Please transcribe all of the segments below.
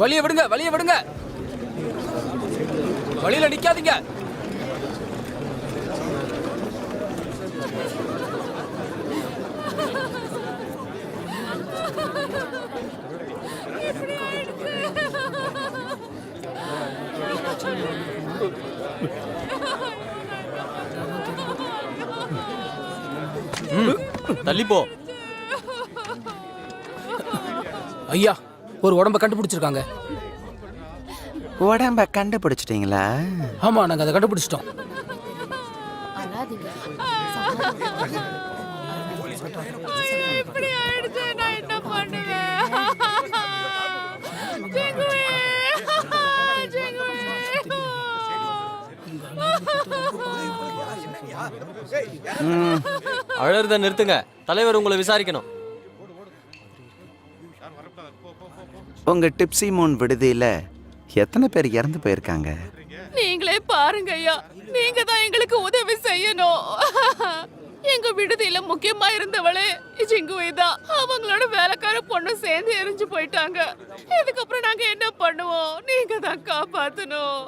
வழிய விடுங்க, வழிய விடுங்க. வழியில நிக்காதீங்க. தள்ளிப்போ. ஐயா, ஒரு உடம்ப கண்டுபிடிச்சிருக்காங்க. உடம்ப கண்டுபிடிச்சிட்டீங்களா? ஆமா, நாங்க அதை கண்டுபிடிச்சிட்டோம். அழறத நிறுத்துங்க. தலைவர் உங்களை விசாரிக்கணும். உங்க டிப்சி மூன் விடுதியில எத்தனை பேர் இறந்து போயிருக்காங்க? நீங்களே பாருங்க ஐயா, நீங்க தான் எங்களுக்கு உதவி செய்யணும். எங்க விடுதியில முக்கியமா இருந்தவளே ஜிங்குவை தான். அவங்களோட வேலைக்கார பொண்ணு சேர்ந்து எரிஞ்சு போயிட்டாங்க. இதுக்கப்புறம் நாங்க என்ன பண்ணுவோம்? நீங்க தான் காப்பாத்தணும்.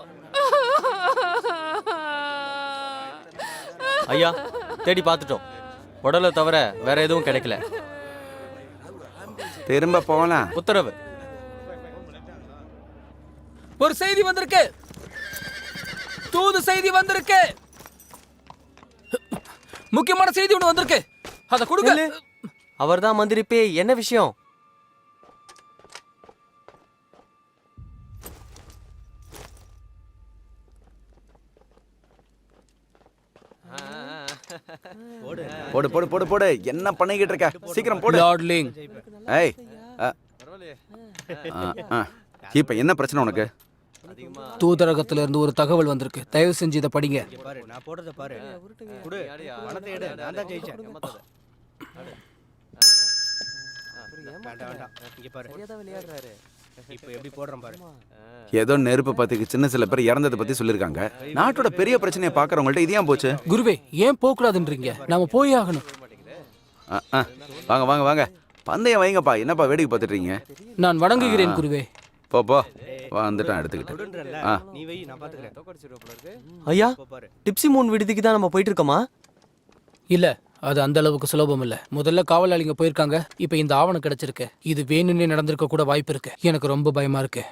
ஐயா, தேடி பார்த்துட்டோம். உடலை தவிர வேற எதுவும் கிடைக்கல. திரும்ப போகலாம். உத்தரவு. ஒரு செய்தி வந்திருக்கு. தூது செய்தி வந்திருக்கு. முக்கியமான செய்தி ஒன்று வந்திருக்கு. அத கொடுங்க. அவர்தான் மந்திரி பேய். என்ன விஷயம்? போடு போடு போடு போடு. என்ன பண்ணிக்கிட்டு இருக்க? சீக்கிரம் போடு. லார்ட்லிங். ஏய், இப்ப என்ன பிரச்சனை உனக்கு? தூதரகத்துல இருந்து ஒரு தகவல் வந்திருக்கு. தயவு செஞ்சு இதை படிங்க. நான் போடுறத பாரு. குடு. பணத்தை எடு. நான் தான் ஜெயிச்சேன். வேண்டாம். இங்க பாரு. இப்போ எப்படி போடுறேன் பாரு. ஏதோ நெருப்பு பத்திக்கு சின்ன சில பேர் இறந்ததை பத்தி சொல்லிருக்காங்க. நாட்டோட பெரிய பிரச்சனையை பாக்குறவங்கள்ட்ட இது ஏன் போச்சு? குருவே, ஏன் போகக்கூடாதுன்றீங்க? நாம போய் ஆகணும். வாங்க வாங்க வாங்க. பந்தயம் வைங்கப்பா. என்னப்பா வேடிக்கை பார்த்துட்டு இருக்கீங்க? நான் வணங்குகிறேன் குருவே. போ போ. வந்துட்டான் எடுத்துக்கிட்டு. நீ வை, நான் பாத்துக்கிறேன். ஐயா, டிப்சி மூன் விடுதிக்கு தான் நம்ம போயிட்டு இருக்கோமா? இல்ல, அது அந்த அளவுக்கு சுலபம் இல்ல. முதல்ல காவலாளிங்க போயிருக்காங்க. இப்ப இந்த ஆவணம் கிடைச்சிருக்கு. இது வேணும்னே நடந்திருக்க கூட வாய்ப்பு இருக்கு. எனக்கு ரொம்ப பயமா இருக்கு.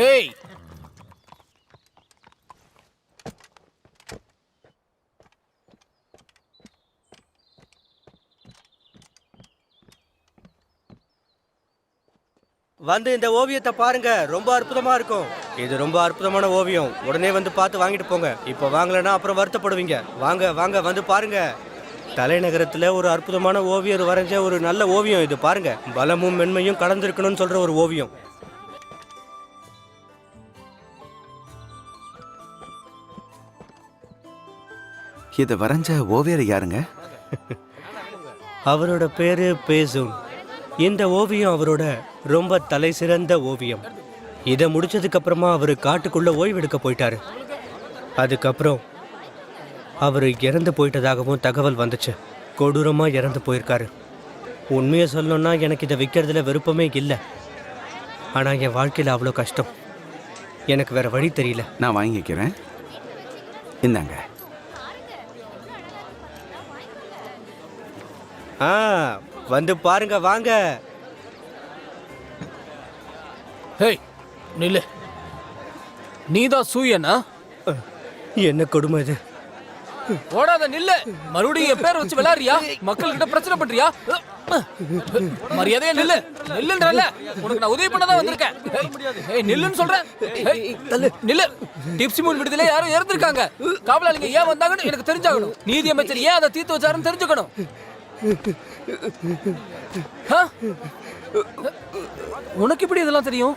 ஏய், வந்து இந்த ஓவியத்தை பாருங்க. ரொம்ப அற்புதமா இருக்கும். இது ரொம்ப அற்புதமான ஓவியம். உடனே வந்து பார்த்து வாங்கிட்டு போங்க. இப்போ வாங்கலைன்னா அப்புறம் வருத்தப்படுவீங்க. வாங்க வாங்க வந்து பாருங்க. தலைநகரத்துல ஒரு அற்புதமான ஓவியர் வரைஞ்ச ஒரு நல்ல ஓவியம் இது. பாருங்க, பலமும் மென்மையும் கலந்திருக்கணும்னு சொல்ற ஒரு ஓவியம். இதை வரைஞ்ச ஓவியர் யாருங்க? அவரோட பேரு பேசூன். இந்த ஓவியம் அவரோட ரொம்ப தலை சிறந்த ஓவியம். இதை முடிச்சதுக்கு அப்புறமா அவர் காட்டுக்குள்ள ஓய்வெடுக்க போயிட்டாரு. அதுக்கப்புறம் அவர் இறந்து போயிட்டதாகவும் தகவல் வந்துச்சு. கொடூரமா இறந்து போயிருக்காரு. உண்மையை சொல்லணும்னா எனக்கு இதை விற்கிறதுல விருப்பமே இல்லை. ஆனால் என் வாழ்க்கையில் அவ்வளோ கஷ்டம். எனக்கு வேற வழி தெரியல. நான் வாங்கிக்கிறேன். இந்தாங்க. வந்து பாருங்க வாங்க. ஹேய், நில்லு. நீதான் சூயனா? என்ன கொடுமை இது. ஓடாத, நில்லு. மறுபடியும் என் பேரை வச்சு விளையாடுறியா? மக்கள்கிட்ட பிரச்சனை பண்றியா? மரியாதையா நில்லு. நில்லுன்றல. உனக்கு நான் உதவி பண்ணதான் வந்திருக்கேன். ஏய், நில்லுன்னு சொல்றேன். நில்லு. டிப்சி மூன் விடுதலை யாரும் இறந்திருக்காங்க. காவலாளிங்க ஏன் வந்தாங்கன்னு எனக்கு தெரிஞ்சாகணும். நீதி அமைச்சர் ஏன் அதை தீர்த்து வச்சாருன்னு தெரிஞ்சுக்கணும். உனக்கு எப்படி இதெல்லாம் தெரியும்?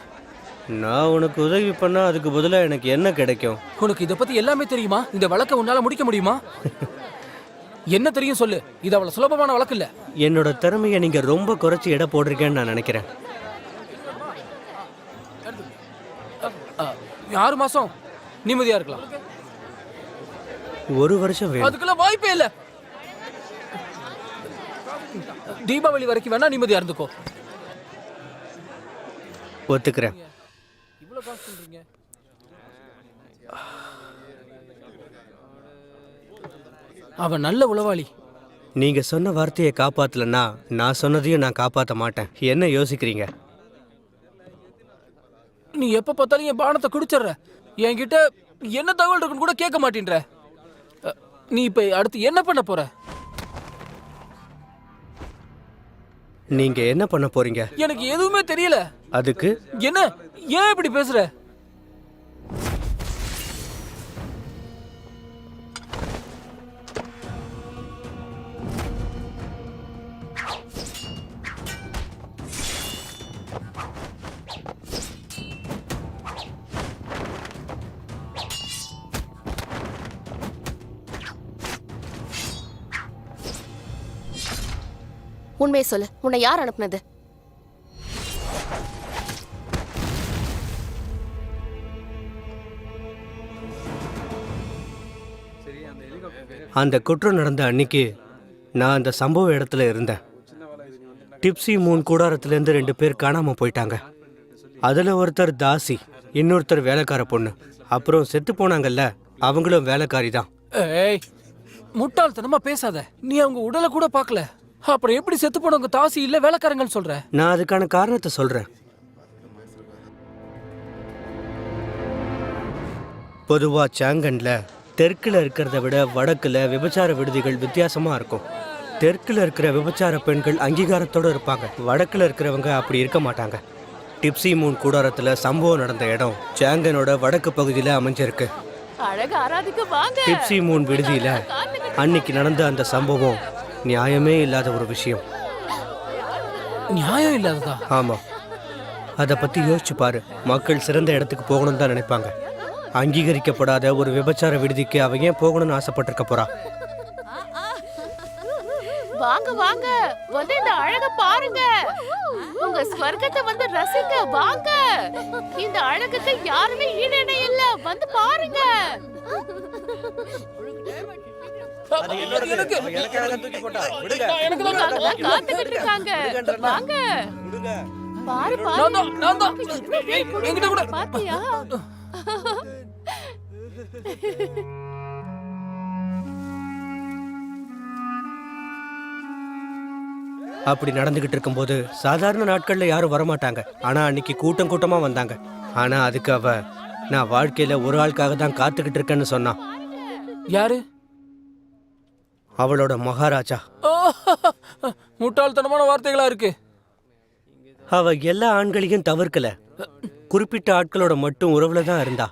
நான் உனக்கு உதவி பண்ணா அதுக்கு பதிலா எனக்கு என்ன கிடைக்கும்? உனக்கு இதை பத்தி எல்லாமே தெரியுமா? இந்த வழக்கை உன்னால முடிக்க முடியுமா? என்ன தெரியும் சொல்லு. இது அவ்வளவு சுலபமான வழக்கு இல்ல. என்னோட திறமையை நீங்க ரொம்ப குறைச்சி எடை போடுறீங்கன்னு நான் நினைக்கிறேன். 6 மாசம் நிம்மதியா இருக்கலாம். 1 வருஷம் வேணும். அதுக்கெல்லாம் வாய்ப்பே இல்ல. தீபாவளி வரைக்கும் வேணா நிம்மதியா இருந்துக்கோ. ஒத்துக்கிறேன். இவ்வளவு காசு சொல்றீங்க? அவன் நல்ல உளவாளி. நீங்க சொன்ன வார்த்தையை காப்பாத்தலன்னா நான் சொன்னதையும் நான் காப்பாற்ற மாட்டேன். என்ன யோசிக்கிறீங்க? நீ எப்ப பார்த்தாலும் என் பானத்தை குடிச்சிடுற. என்கிட்ட என்ன தகவல் இருக்குன்னு கூட கேட்க மாட்டேன்ற. நீ இப்ப அடுத்து என்ன பண்ண போற? நீங்க என்ன பண்ண போறீங்க? எனக்கு எதுவுமே தெரியல. அதுக்கு என்ன ஏன் இப்படி பேசுற? உண்மையை சொல்லு, உன்னை யார் அனுப்புனது? அந்த குற்றம் நடந்த அன்னைக்கு நான் அந்த சம்பவ இடத்துல இருந்தேன். டிப்ஸி மூன் கூடாரத்திலேருந்து 2 பேர் காணாம போயிட்டாங்க. அதுல ஒருத்தர் தாசி, இன்னொருத்தர் வேலைக்கார பொண்ணு. அப்புறம் செத்து போனாங்கல்ல, அவங்களும் வேலைக்காரி தான். ஏய், முட்டாள்தனமா பேசாத. நீ அவங்க உடலை கூட பார்க்கல. அப்புறம் எப்படி செத்து போனவங்க தாசி இல்ல வேலைக்காரங்கன்னு சொல்ற? நான் அதுக்கான காரணத்தை சொல்றேன். பொதுவா சாங்கன்ல தெற்குல இருக்கிறத விட வடக்குல விபச்சார விடுதிகள் வித்தியாசமா இருக்கும். தெற்குல இருக்கிற விபச்சார பெண்கள் அங்கீகாரத்தோட இருப்பாங்க, வடக்குல இருக்கிறவங்க அப்படி இருக்க மாட்டாங்க. டிப்ஸி மூன் கூடாரத்துல சம்பவம் நடந்த இடம் சாங்கனோட வடக்கு பகுதியில அமைஞ்சிருக்கு. அழகா ஆராதிக்க வாங்க. டிப்ஸி மூன் விடுதியில அன்னைக்கு நடந்த அந்த சம்பவம் நியாயமே இல்லாத ஒரு விஷயம். நியாயம் இல்லாததா? ஆமா, அதை பத்தி யோசிச்சு பாரு. மக்கள் சிறந்த இடத்துக்கு போகணும்னு தான் நினைப்பாங்க. அங்கீகரிக்கப்படாத ஒரு விபச்சார விடுதிக்கு அவ ஏன் போகணும்னு ஆசைப்பட்டிருக்க போறா? வாங்க வாங்க, வந்து இந்த அழக பாருங்க. உங்க ஸ்வர்க்கத்தை வந்து ரசிங்க வாங்க. இந்த அழகுக்கு யாருமே ஈடே இல்ல, வந்து பாருங்க. காத்துக்கிட்டு இருக்காங்க. வாங்க பாரு பாரு. பாத்தியா? அப்படி நடந்துகிட்டு இருக்கும்போது சாதாரண நாட்கள்ல யாரும் வரமாட்டாங்க. ஆனா அன்னைக்கு கூட்டம் கூட்டமா வந்தாங்க. ஆனா அதுக்கு அவ நான் வாழ்க்கையில ஒரு ஆளுக்காக தான் காத்துக்கிட்டு இருக்கேன்னு சொன்னான். யாரு? அவளோட மகாராஜா. முட்டாள்தனமான வார்த்தைகளா இருக்கு. அவ எல்லா ஆண்களையும் தவிர்க்கல, குறிப்பிட்ட ஆட்களோட மட்டும் உறவுல தான் இருந்தா.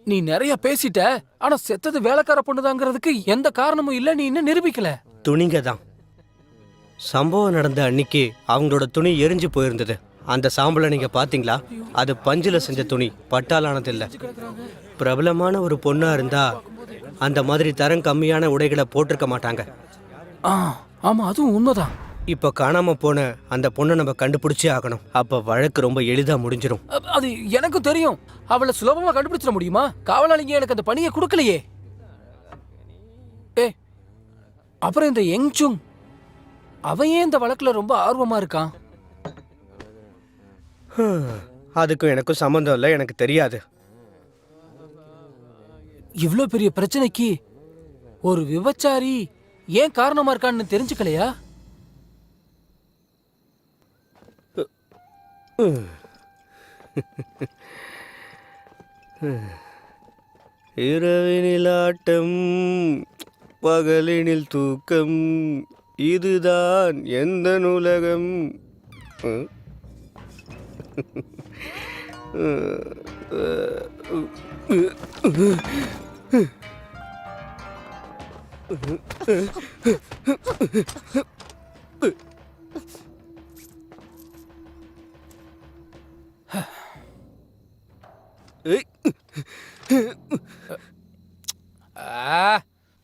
நீ நிறைய பேசிட்ட. ஆனா செத்தது வேலைக்கார பொண்ணுதாங்கிறதுக்கு எந்த காரணமும் இல்ல. நீ இன்னும் நிரூபிக்கல. துணிங்க தான். சம்பவம் நடந்த அன்னைக்கு அவங்களோட துணி எரிஞ்சு போயிருந்தது. அந்த சாம்பலை நீங்க பாத்தீங்களா? அது பஞ்சுல செஞ்ச துணி, பட்டாலானது இல்ல. பிரபலமான ஒரு பொண்ணா இருந்தா அந்த மாதிரி தரம் கம்மியான உடைகளை போட்டிருக்க மாட்டாங்க. ஆமா, அதுவும் உண்மைதான். இப்ப காணாம போன அந்த பொண்ணை நம்ம கண்டுபிடிச்சே ஆகணும். அப்ப வழக்கு ரொம்ப எளிதா முடிஞ்சிடும். அது எனக்கு தெரியும். அவளை சுலபமா கண்டுபிடிச்சிட முடியுமா? காவலாளிங்க எனக்கு அந்த பணியை கொடுக்கலையே. ஏ, அப்புறம் இந்த யங்சுங், அவன் ஏன் இந்த வழக்குல ரொம்ப ஆர்வமா இருக்கான்? அதுக்கும் எனக்கும் சம்பந்தம் இல்லை, எனக்கு தெரியாது. இவ்ளோ பெரிய பிரச்சனைக்கு ஒரு விபச்சாரி ஏன் காரணமா இருக்கான்னு தெரிஞ்சுக்கலையா? இரவினில் ஆட்டம், பகலினில் தூக்கம், இதுதான் எந்த நூலகம்.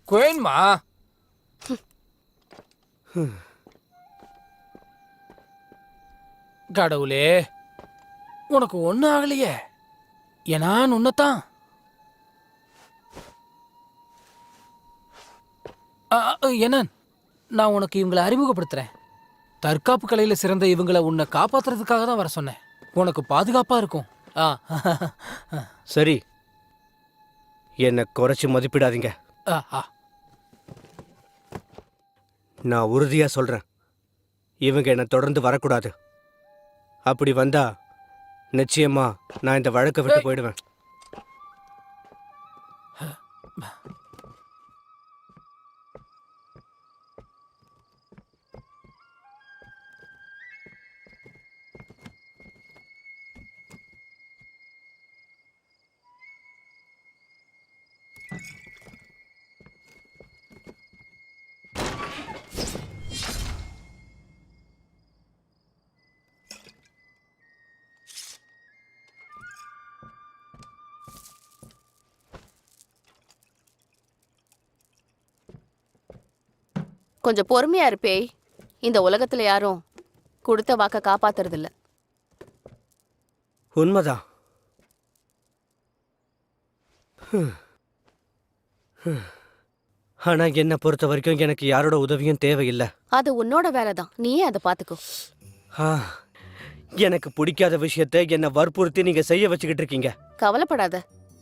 குயன்மா, கடவுளே, உனக்கு ஒன்னும் ஆகலையே. ஏன்னா உன்னதான் என்ன, நான் உனக்கு இவங்களை அறிமுகப்படுத்துறேன். தற்காப்பு கலையில சிறந்த இவங்கள உன்னை காப்பாத்துறதுக்காக தான் வர சொன்னேன். உனக்கு பாதுகாப்பா இருக்கும். ஆ சரி, என்னை குறைச்சி மதிப்பிடாதீங்க. ஆ, ஆ. நான் உறுதியா சொல்றேன், இவங்க என்னை தொடர்ந்து வரக்கூடாது. அப்படி வந்தா நிச்சயமா நான் இந்த வழக்கை விட்டு போயிடுவேன். கொஞ்சம் பொறுமையா இருப்பேய். இந்த உலகத்துல யாரும் கொடுத்த வாக்க காப்பாத்துறது இல்ல. உண்மைதான். ஆனா என்னை பொறுத்த வரைக்கும் எனக்கு யாரோட உதவியும் தேவையில்லை. அது உன்னோட வேலைதான், நீயே அதை பாத்துக்கோ. ஆ, எனக்கு பிடிக்காத விஷயத்தை என்னை வற்புறுத்தி நீங்க செய்ய வச்சுக்கிட்டு இருக்கீங்க. கவலைப்படாத,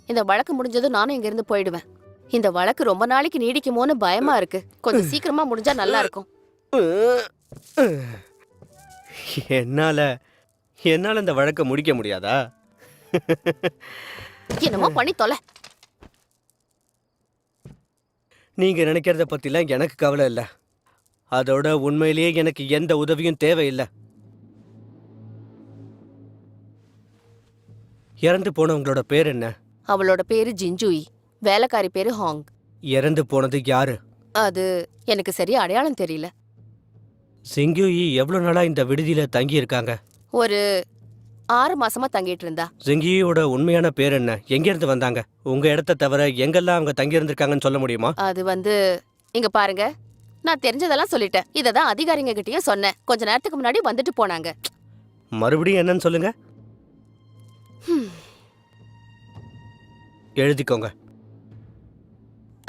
இந்த வழக்கு முடிஞ்சதும் நானும் இங்க இருந்து போயிடுவேன். இந்த வழக்கு ரொம்ப நாளைக்கு நீடிக்குமோன்னு பயமா இருக்கு. கொஞ்சம் சீக்கிரமா முடிஞ்சா நல்லா இருக்கும். என்னால இந்த வழக்கை முடிக்க முடியாதா? என்னமோ பண்ணி தொலை. நீங்க நினைக்கிறத பத்திலாம் எனக்கு கவலை இல்லை. அதோட உண்மையிலேயே எனக்கு எந்த உதவியும் தேவையில்லை. இறந்து போனவங்களோட பேர் என்ன? அவளோட பேரு ஜிஞ்சுயி, வேலைக்காரி பேரு ஹாங். இறந்து போனது யாரு? அது எனக்கு சரியா அடையாளம் தெரியல. சிங்கியூயி எவ்வளவு நாளா இந்த விடுதியில தங்கி இருக்காங்க? ஒரு 6 மாசமா தங்கிட்டு இருந்தா. சிங்கியோட உண்மையான பேர் என்ன? எங்க இருந்து வந்தாங்க? உங்க இடத்த தவிர எங்கெல்லாம் அவங்க தங்கி இருந்திருக்காங்கன்னு சொல்ல முடியுமா? அது இங்க பாருங்க, நான் தெரிஞ்சதெல்லாம் சொல்லிட்டேன். இததான் அதிகாரிங்க கிட்டயும் சொன்னேன். கொஞ்ச நேரத்துக்கு முன்னாடி வந்துட்டு போனாங்க. மறுபடியும் என்னன்னு சொல்லுங்க. எழுதிக்கோங்க.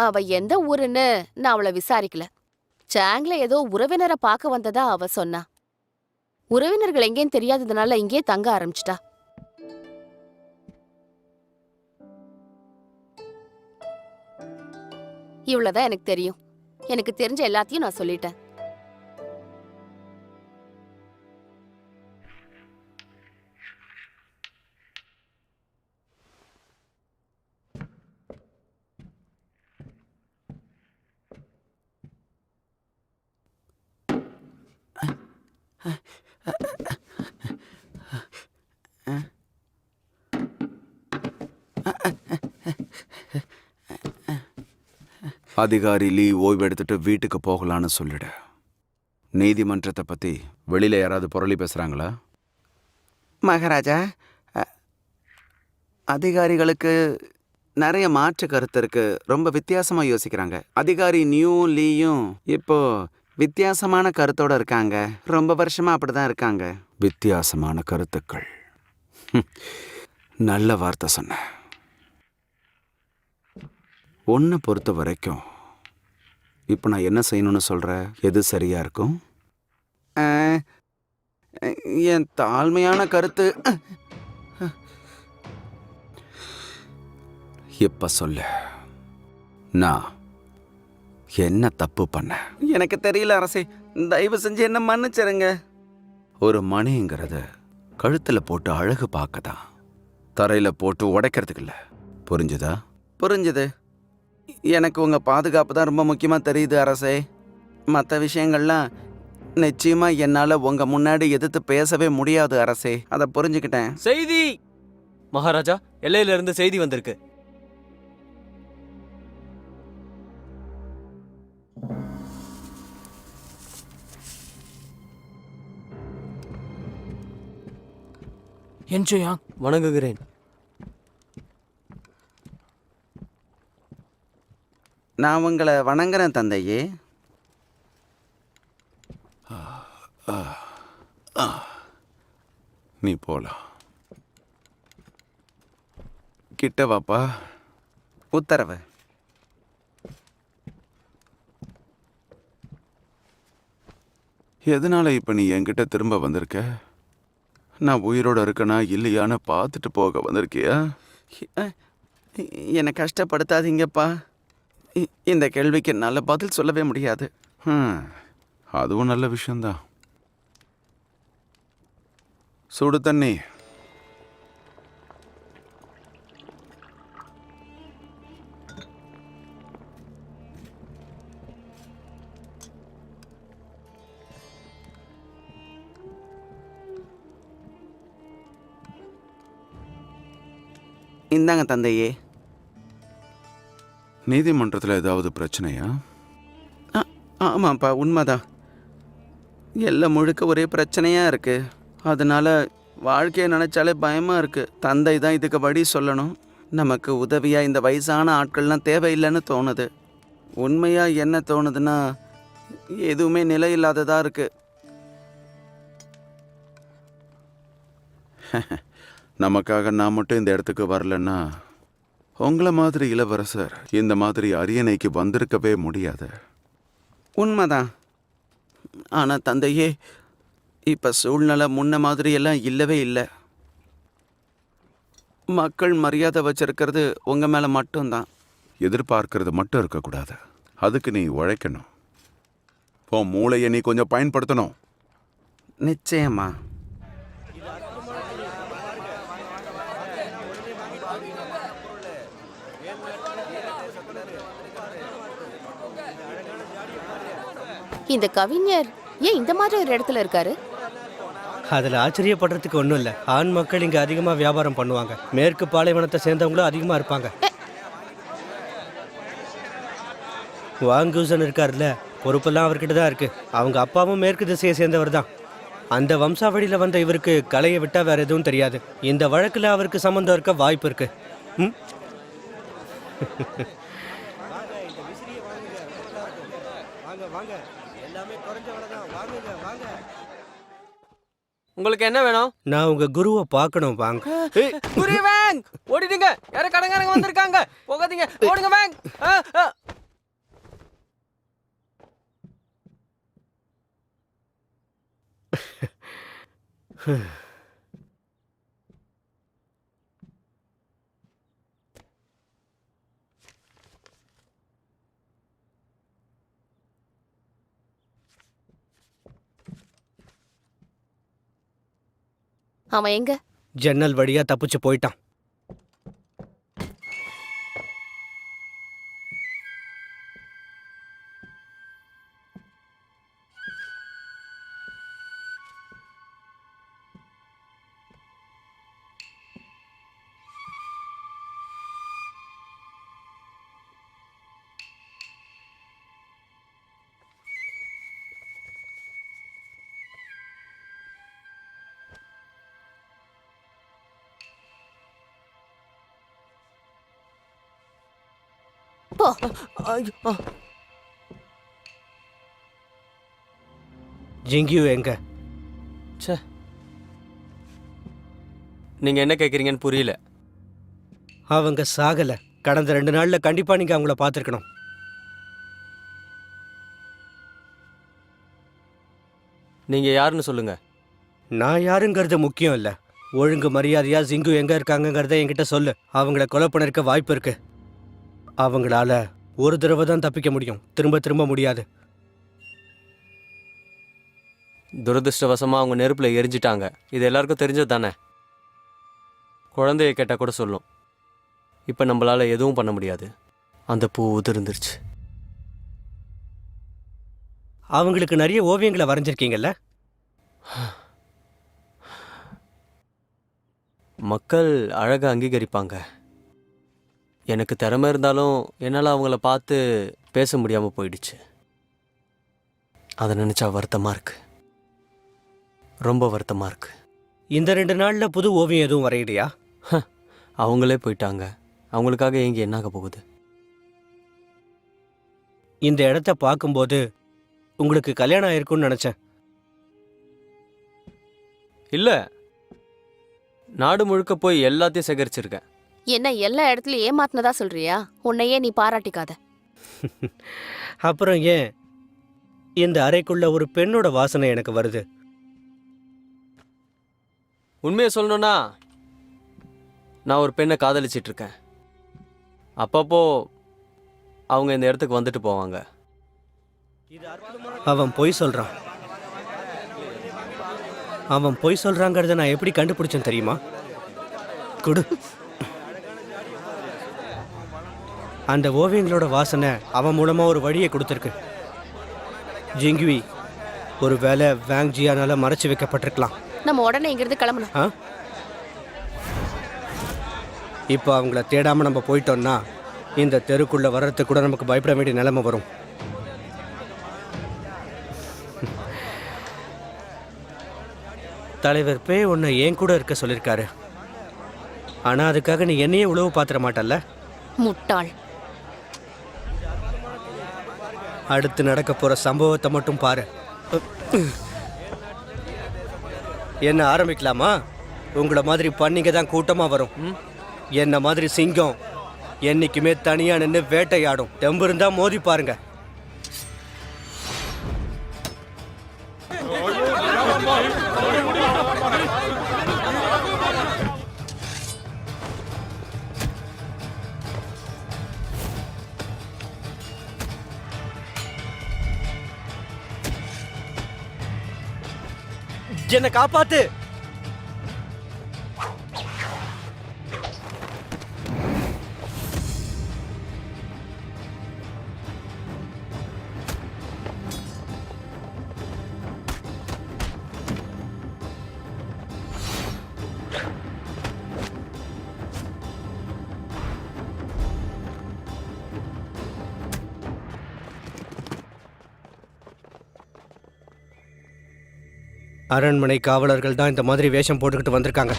அவ எந்த ஊருன்னு நான் அவளை விசாரிக்கல. சாங்ல ஏதோ உறவினரை பார்க்க வந்ததா அவ சொன்னா. உறவினர்கள் எங்கேன்னு தெரியாததுனால இங்கே தங்க ஆரம்பிச்சிட்டா. இவ்வளவுதான் எனக்கு தெரியும். எனக்கு தெரிஞ்ச எல்லாத்தையும் நான் சொல்லிட்டேன். அதிகாரி லீ ஓய்வு எடுத்துட்டு வீட்டுக்கு போகலான்னு சொல்லிடு. நீதிமன்றத்தை பத்தி வெளியில யாராவது புரளி பேசுறாங்களா? மகாராஜா, அதிகாரிகளுக்கு நிறைய மாற்று கருத்து இருக்கு. ரொம்ப வித்தியாசமா யோசிக்கிறாங்க. அதிகாரி நியூ லீயும் இப்போ வித்தியாசமான கருத்தோட இருக்காங்க. ரொம்ப வருஷமா அப்படிதான் இருக்காங்க. வித்தியாசமான கருத்துக்கள். நல்ல வார்த்தை சொன்ன. உன்னை பொறுத்த வரைக்கும் இப்போ நான் என்ன செய்யணும்னு சொல்ற? எது சரியா இருக்கும்? என் தாழ்மையான கருத்து. இப்ப சொல்லு, நான் என்ன தப்பு பண்ண? எனக்கு தெரியல அரசே, தயவு செஞ்சு என்ன மன்னிச்சிருங்க. ஒரு மணிங்கிறது கழுத்துல போட்டு அழகு பார்க்கதான், தரையில போட்டு உடைக்கிறதுக்கு இல்ல. புரிஞ்சுதா? புரிஞ்சுது. எனக்கு உங்க பாதுகாப்பு தான் ரொம்ப முக்கியமா தெரியுது அரசே. மற்ற விஷயங்கள்லாம் நிச்சயமா என்னால உங்க முன்னாடி எதிர்த்து பேசவே முடியாது அரசே. அதை புரிஞ்சுக்கிட்டேன். செய்தி மகாராஜா, எல்லையில இருந்து செய்தி வந்திருக்கு. என்ஜோயா, வணங்குகிறேன். நான் உங்களை வணங்குறேன் தந்தையே. நீ போலாம். கிட்ட வாப்பா. உத்தரவு. எதனால இப்ப நீ என்கிட்ட திரும்ப வந்திருக்க? நான் உயிரோட இருக்கனா இல்லையான்னு பார்த்துட்டு போக வந்திருக்கியா? என்னை கஷ்டப்படுத்தாதீங்கப்பா. இந்த கேள்விக்கு நல்ல பதில் சொல்லவே முடியாது. அதுவும் நல்ல விஷயம்தான். சுடு தண்ணி. இந்தாங்க தந்தையே. நீதிமன்றத்தில் ஏதாவது பிரச்சனையா? ஆமாப்பா, உண்மைதான். எல்லாம் முழுக்க ஒரே பிரச்சனையாக இருக்கு. அதனால வாழ்க்கையை நினச்சாலே பயமாக இருக்கு. தந்தை தான் இதுக்கு வழி சொல்லணும். நமக்கு உதவியாக இந்த வயசான ஆட்கள்லாம் தேவையில்லைன்னு தோணுது. உண்மையாக என்ன தோணுதுன்னா, எதுவுமே நிலை இல்லாததாக இருக்கு. நமக்காக நான் மட்டும் இந்த இடத்துக்கு வரலன்னா உங்களை மாதிரி இளவரசர் இந்த மாதிரி அரியணைக்கு வந்திருக்கவே முடியாது. உண்மைதான். ஆனால் தந்தையே, இப்போ சூழ்நிலை முன்ன மாதிரி எல்லாம் இல்லவே இல்லை. மக்கள் மரியாதை வச்சிருக்கிறது உங்கள் மேலே மட்டும்தான். எதிர்பார்க்கறது மட்டும் இருக்கக்கூடாது. அதுக்கு நீ உழைக்கணும். உன் மூளையை நீ கொஞ்சம் பயன்படுத்தணும். நிச்சயமா. இந்த கவிஞர் ஏன் இந்த மாதிரி ஒரு இடத்துல இருக்காரு? அதில் ஆச்சரியப்படுறதுக்கு ஒன்றும் இல்லை. ஆண் மக்கள் இங்கே அதிகமாக வியாபாரம் பண்ணுவாங்க. மேற்கு பாலைவனத்தை சேர்ந்தவங்களும் அதிகமாக இருப்பாங்க. வாங்கூசன் இருக்கார்ல, பொறுப்பெல்லாம் அவர்கிட்ட தான் இருக்கு. அவங்க அப்பாவும் மேற்கு திசையை சேர்ந்தவர் தான். அந்த வம்சாவளியில் வந்த இவருக்கு கலையை விட்டால் வேற எதுவும் தெரியாது. இந்த வழக்கில் அவருக்கு சம்மந்தம் இருக்க வாய்ப்பு இருக்கு. உங்களுக்கு என்ன வேணும்? நான் உங்க குருவை பார்க்கணும். வாங்க. குரு வாங், ஓடிடுங்க. யார கடங்காரங்க வந்திருக்காங்க. போகாதீங்க, ஓடுங்க வாங். அவன் எங்க? ஜன்னல் வழியா தப்பிச்சு போயிட்டான். போ. ஜிங்கியூ எங்க? ச்சே, நீங்க என்ன கேக்குறீங்கன்னு புரியல. அவங்க சாகல. கடந்த 2 நாள்ல கண்டிப்பா நீங்க அவங்கள பார்த்திருக்கணும். நீங்க யாருன்னு சொல்லுங்க. நான் யாருங்கிறது முக்கியம் இல்ல. ஒழுங்கு மரியாதையா ஜிங்கு எங்க இருக்காங்கங்கிறத என்கிட்ட சொல்லு. அவங்கள கொலை பண்ணிருக்க வாய்ப்பு இருக்கு. அவங்களால ஒரு தடவை தான் தப்பிக்க முடியும். திரும்ப திரும்ப முடியாது. துரதிருஷ்டவசமா அவங்க நெருப்புல எரிஞ்சிட்டாங்க. இது எல்லாருக்கும் தெரிஞ்சது தானே. குழந்தைய கேட்டா கூட சொல்லும். இப்ப நம்மளால எதுவும் பண்ண முடியாது. அந்த பூ உதிர்ந்துருச்சு. அவங்களுக்கு நிறைய ஓவியங்களை வரைஞ்சிருக்கீங்கல்ல? மக்கள் அழகை அங்கீகரிப்பாங்க. எனக்கு திறமை இருந்தாலும் என்னால் அவங்கள பார்த்து பேச முடியாமல் போயிடுச்சு. அதை நினச்சா வருத்தமாக இருக்கு. ரொம்ப வருத்தமாக இருக்கு. இந்த 2 நாளில் புது ஓவியம் எதுவும் வரையிலையா? அவங்களே போயிட்டாங்க. அவங்களுக்காக எங்கே என்னாக போகுது? இந்த இடத்த பார்க்கும்போது உங்களுக்கு கல்யாணம் ஆயிருக்கும்னு நினச்சேன். இல்லை, நாடு முழுக்க போய் எல்லாத்தையும் சேகரிச்சிருக்கேன். என்ன எல்லா இடத்துலயும் ஏமாத்தினதா சொல்றியா? உன்னையே நீ பாராட்டிக்காத. அப்புறம் ஏன் இந்த அறைக்குள்ள ஒரு பெண்ணோட வாசனை எனக்கு வருது. உண்மையை சொல்லணும்னா நான் ஒரு பெண்ணை காதலிச்சிட்டு இருக்கேன். அப்பப்போ அவங்க இந்த இடத்துக்கு வந்துட்டு போவாங்க. அவன் பொய் சொல்றான். அவன் பொய் சொல்றாங்கிறத நான் எப்படி கண்டுபிடிச்சேன் தெரியுமா? குடு. அந்த ஓவியங்களோட வாசனை அவன் மூலமா ஒரு வழியை கொடுத்துருக்கு. ஜிங்குவி, ஒரு வேளை வேங் ஜியானால மறைச்சு வைக்கப்பட்டிருக்கலாம். நம்ம உடனே இங்கிருந்து கிளம்பணும். ஆ? இப்போ அவங்கள தேடாம நம்ம போயிட்டோம்னா இந்த தெருக்குள்ள வர்றதுக்கு கூட நமக்கு பயப்பட வேண்டிய நிலைமை வரும். தலைவர் பே உன்னை ஏன் கூட இருக்க சொல்லியிருக்காரு. ஆனா அதுக்காக நீ என்னையே உழவு பாத்திர மாட்டல்ல? முட்டாள். அடுத்து நடக்க போற சம்பவத்தை மட்டும் பாரு. என்ன ஆரம்பிக்கலாமா? உங்களை மாதிரி பன்னிங்க தான் கூட்டமா வரும். என்ன மாதிரி சிங்கம் என்னைக்குமே தனியா நின்று வேட்டையாடும். தெம்பு இருந்தா மோதி பாருங்க. என்ன காப்பாத்து. அரண்மனை காவலர்கள் தான் இந்த மாதிரி வேஷம் போட்டுக்கிட்டு வந்திருக்காங்க.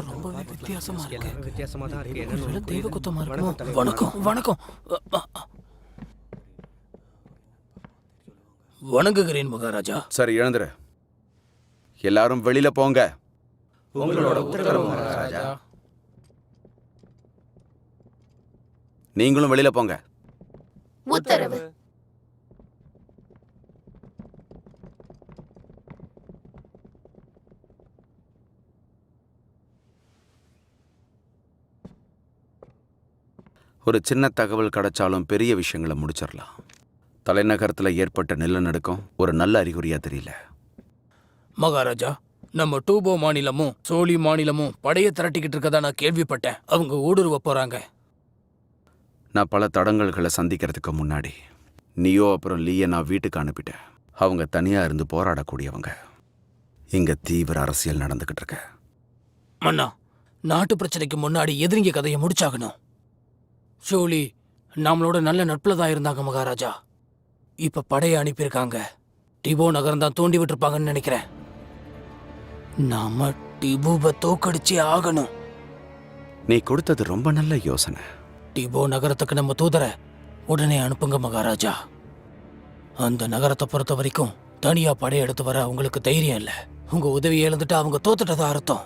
ரொம்பவே வித்தியாசமா இருக்கு. வித்தியாசமா தான் இருக்கு. தெய்வ குத்தமா இருக்குமோ? வணக்கம் வணக்கம். வணங்குகிறேன் மகாராஜா. சரி, எழுந்துரு. எல்லாரும் வெளியில போங்க. உங்களோட உத்தரவு மகாராஜா. நீங்களும் வெளியில போங்க. உத்தரவு. ஒரு சின்ன தகவல் கிடைச்சாலும் பெரிய விஷயங்களை முடிச்சிடலாம். தலைநகரத்தில் ஏற்பட்ட நிலநடுக்கம் ஒரு நல்ல அறிகுறியா தெரியல. மகாராஜா, நம்ம டூபோ மாநிலமும் சோலி மாநிலமும் படையை திரட்டிக்கிட்டு இருக்கதா நான் கேள்விப்பட்டேன். அவங்க ஊடுருவ போறாங்க. நான் பல தடங்கல்களை சந்திக்கிறதுக்கு முன்னாடி நீயோ அப்புறம் லீயை நான் வீட்டுக்கு அனுப்பிட்டேன். அவங்க தனியா இருந்து போராடக்கூடியவங்க. இங்க தீவிர அரசியல் நடந்துகிட்டு இருக்க. மன்னா, நாட்டு பிரச்சனைக்கு முன்னாடி எதிரிங்க கதையை முடிச்சாகணும். சோலி நம்மளோட நல்ல நட்புல தான் இருந்தாங்க மகாராஜா. இப்ப படையை அனுப்பியிருக்காங்க. டிபோ நகரம் தான் தூண்டி விட்டுருப்பாங்கன்னு நினைக்கிறேன். நாம டிபோவை தோக்கடிச்சே ஆகணும். நீ கொடுத்தது ரொம்ப நல்ல யோசனை. டிபோ நகரத்துக்கு நம்ம தூதரை உடனே அனுப்புங்க மகாராஜா. அந்த நகரத்தை பொறுத்த வரைக்கும் தனியா படையெடுத்து வர அவங்களுக்கு தைரியம் இல்லை. உங்க உதவி இழந்துட்டு அவங்க தோத்துட்டதா அர்த்தம்.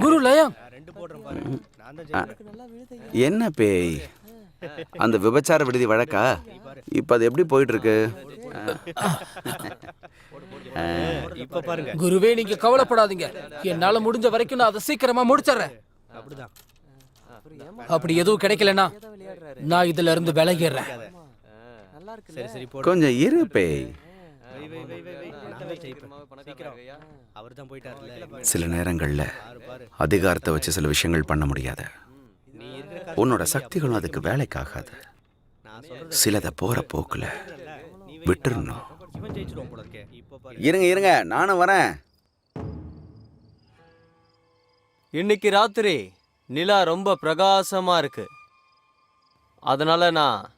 குரு லயம், என்ன பேய், அந்த விபச்சார விடுதி வழக்கா? இப்ப அது எப்படி போயிட்டு இருக்கு? இப்ப பாருங்க. குருவே, நீங்க கவலைப்படாதீங்க. என்னால முடிஞ்ச வரைக்கும் நான் அதை சீக்கிரமா முடிச்சிடுறேன். அப்படிதான். அப்படி எதுவும் கிடைக்கலனா நான் இதுல இருந்து விலகிடுறேன். சரி சரி, கொஞ்சம் இரு பேய். அவர்தான் போயிட்டாருல. சில நேரங்கள்ல அதிகாரத்தை வச்சு சில விஷயங்கள் பண்ண முடியாது. உன்னோட சக்திகளும் அதுக்கு வேலைக்காகாது. சிலதை போற போக்குல விட்டுறணும். இவன் ஜெயிச்சிருவான் போல இருக்கே. இப்போ பாரு. இருங்க இருங்க, நானும் வரேன். இன்னைக்கு ராத்திரி நிலா ரொம்ப பிரகாசமா இருக்கு. அதனால நான்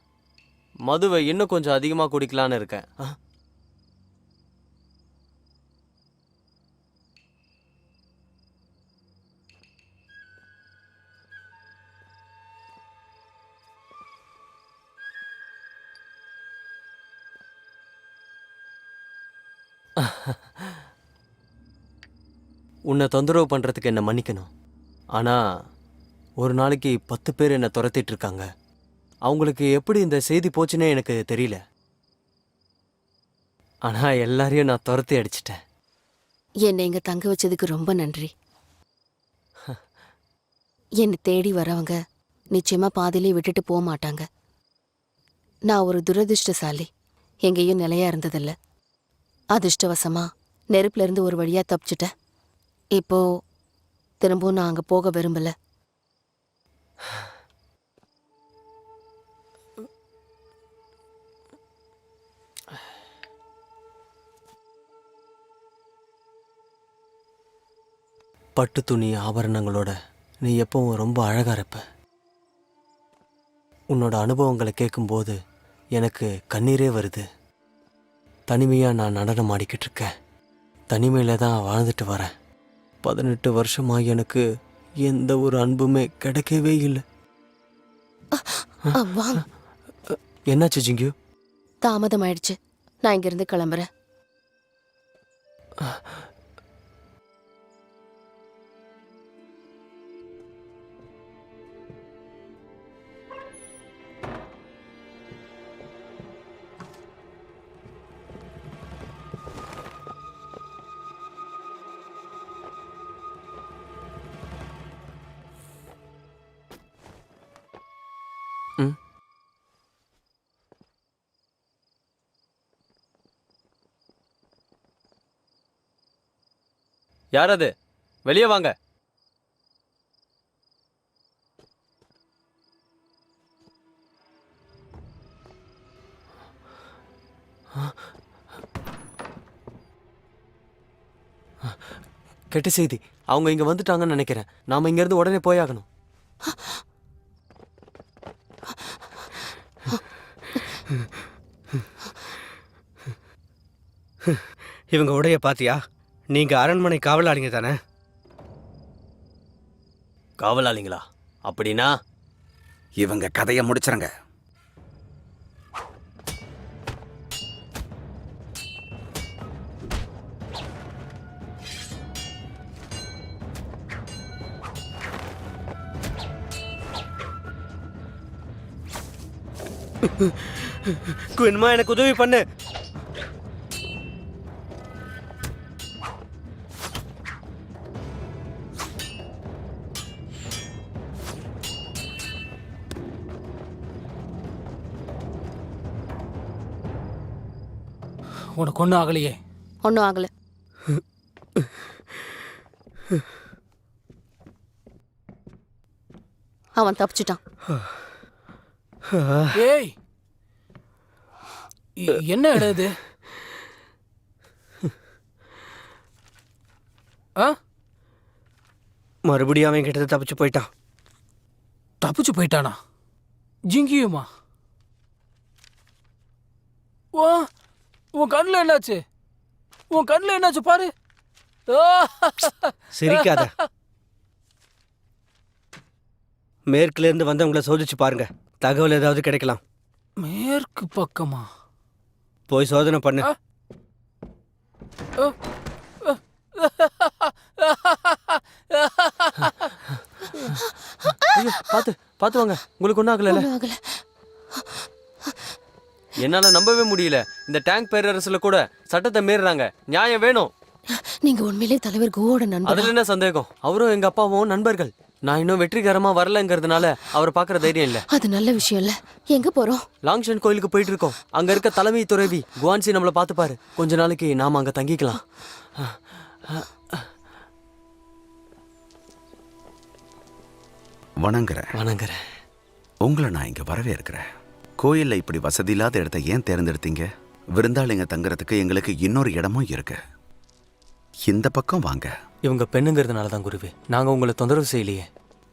மதுவை இன்னும் கொஞ்சம் அதிகமாக குடிக்கலான்னு இருக்கேன். உன்னை தொந்தரவு பண்ணுறதுக்கு என்னை மன்னிக்கணும். ஆனால் ஒரு நாளைக்கு 10 பேர் என்னை துரத்திட்டு இருக்காங்க. அவங்களுக்கு எப்படி இந்த செய்தி போச்சுன்னே எனக்கு தெரியல. ஆனால் எல்லாரையும் நான் துரத்தி அடிச்சிட்டேன். என்னை இங்க தங்க வச்சதுக்கு ரொம்ப நன்றி. என்னை தேடி வரவங்க நிச்சயமா பாதியிலே விட்டுட்டு போக மாட்டாங்க. நான் ஒரு துரதிர்ஷ்டசாலி. எங்கேயும் நிலையா இருந்ததில்ல. அதிர்ஷ்டவசமா நெருப்புல இருந்து ஒரு வழியா தப்பிச்சிட்டேன். இப்போ திரும்பவும் நான் அங்க போக விரும்பல. பட்டு துணி ஆபரணங்களோட நீ எப்பவும் ரொம்ப அழகா இருப்ப. உன்னோட அனுபவங்களை கேட்கும்போது எனக்கு கண்ணீரே வருது. தனிமையாக நான் நடனம் ஆடிக்கிட்டு இருக்கேன். தனிமையில் தான் வாழ்ந்துட்டு வரேன். 18 வருஷமாக எனக்கு எந்த ஒரு அன்புமே கிடைக்கவே இல்லை. வாங்க. என்னாச்சு ஜிங்கு? தாமதம் ஆயிடுச்சு. நான் இங்கிருந்து கிளம்புறேன். யார் அது? வெளியே வாங்க. கெட்ட செய்தி. அவங்க இங்க வந்துட்டாங்கன்னு நினைக்கிறேன். நாம இங்க இருந்து உடனே போயாகணும். இவங்க உடைய பாத்தியா? நீங்க அரண்மனை காவலாளிங்க தானே? காவலாளிங்களா? அப்படின்னா இவங்க கதையை முடிச்சிருங்க. குயின்மா, எனக்கு உதவி பண்ணு. உனக்கு ஒன்றும் ஆகலையே? ஒன்றும் ஆகல. அவன் தப்பிச்சிட்டான். ஏய், என்ன இடம் இது? மறுபடியும் அவன் கிட்ட தப்பிச்சு போயிட்டான். தப்பிச்சு போயிட்டானா? ஜிங்கியுமா? வா, உன் கண்ணில் என்னாச்சு? உன் கண்ணில் என்னாச்சு பாரு. சிரிக்காத. மேற்குல இருந்து வந்தவங்கள சோதிச்சு பாருங்க. தகவல் ஏதாவது கிடைக்கலாம். மேற்கு பக்கமா? போய் சோதனை பண்ணு. ஐயோ, பாத்து பாத்து வாங்க. உங்களுக்கு ஒன்றும் ஆகல? ஒன்றும் ஆகல. என்னால நம்பவே முடியல. இந்த டேங்க் பேரரசுல கூட சட்டத்தை மீறுறாங்க. நியாயம் வேணும். நீங்க உண்மையிலே தலைவர் கோவோட நண்பர். அதுல என்ன சந்தேகம்? அவரும் எங்க அப்பாவும் நண்பர்கள். நான் இன்னும் வெற்றிகரமா வரலங்கிறதுனால அவரை பார்க்குற தைரியம் இல்ல. அது நல்ல விஷயம் இல்ல. எங்க போறோம்? லாங்ஷன் கோயிலுக்கு போயிட்டு இருக்கோம். அங்க இருக்க தலைமை துறவி குவான்சி நம்மளை பார்த்துப்பாரு. கொஞ்ச நாளைக்கு நாம அங்க தங்கிக்கலாம். வணங்குறேன். வணங்குறேன். உங்களை நான் இங்க வரவே இருக்கிறேன். கோயில்ல இப்படி வசதி இல்லாத இடத்த ஏன் தேர்ந்தெடுத்தீங்க? விருந்தாளிங்க தங்குறதுக்கு எங்களுக்கு இன்னொரு இடமும் இருக்கு. இந்த பக்கம் வாங்க. இவங்க பெண்ணுங்கிறதுனால தான் குருவே, நாங்கள் உங்களை தொந்தரவு செய்யலையே.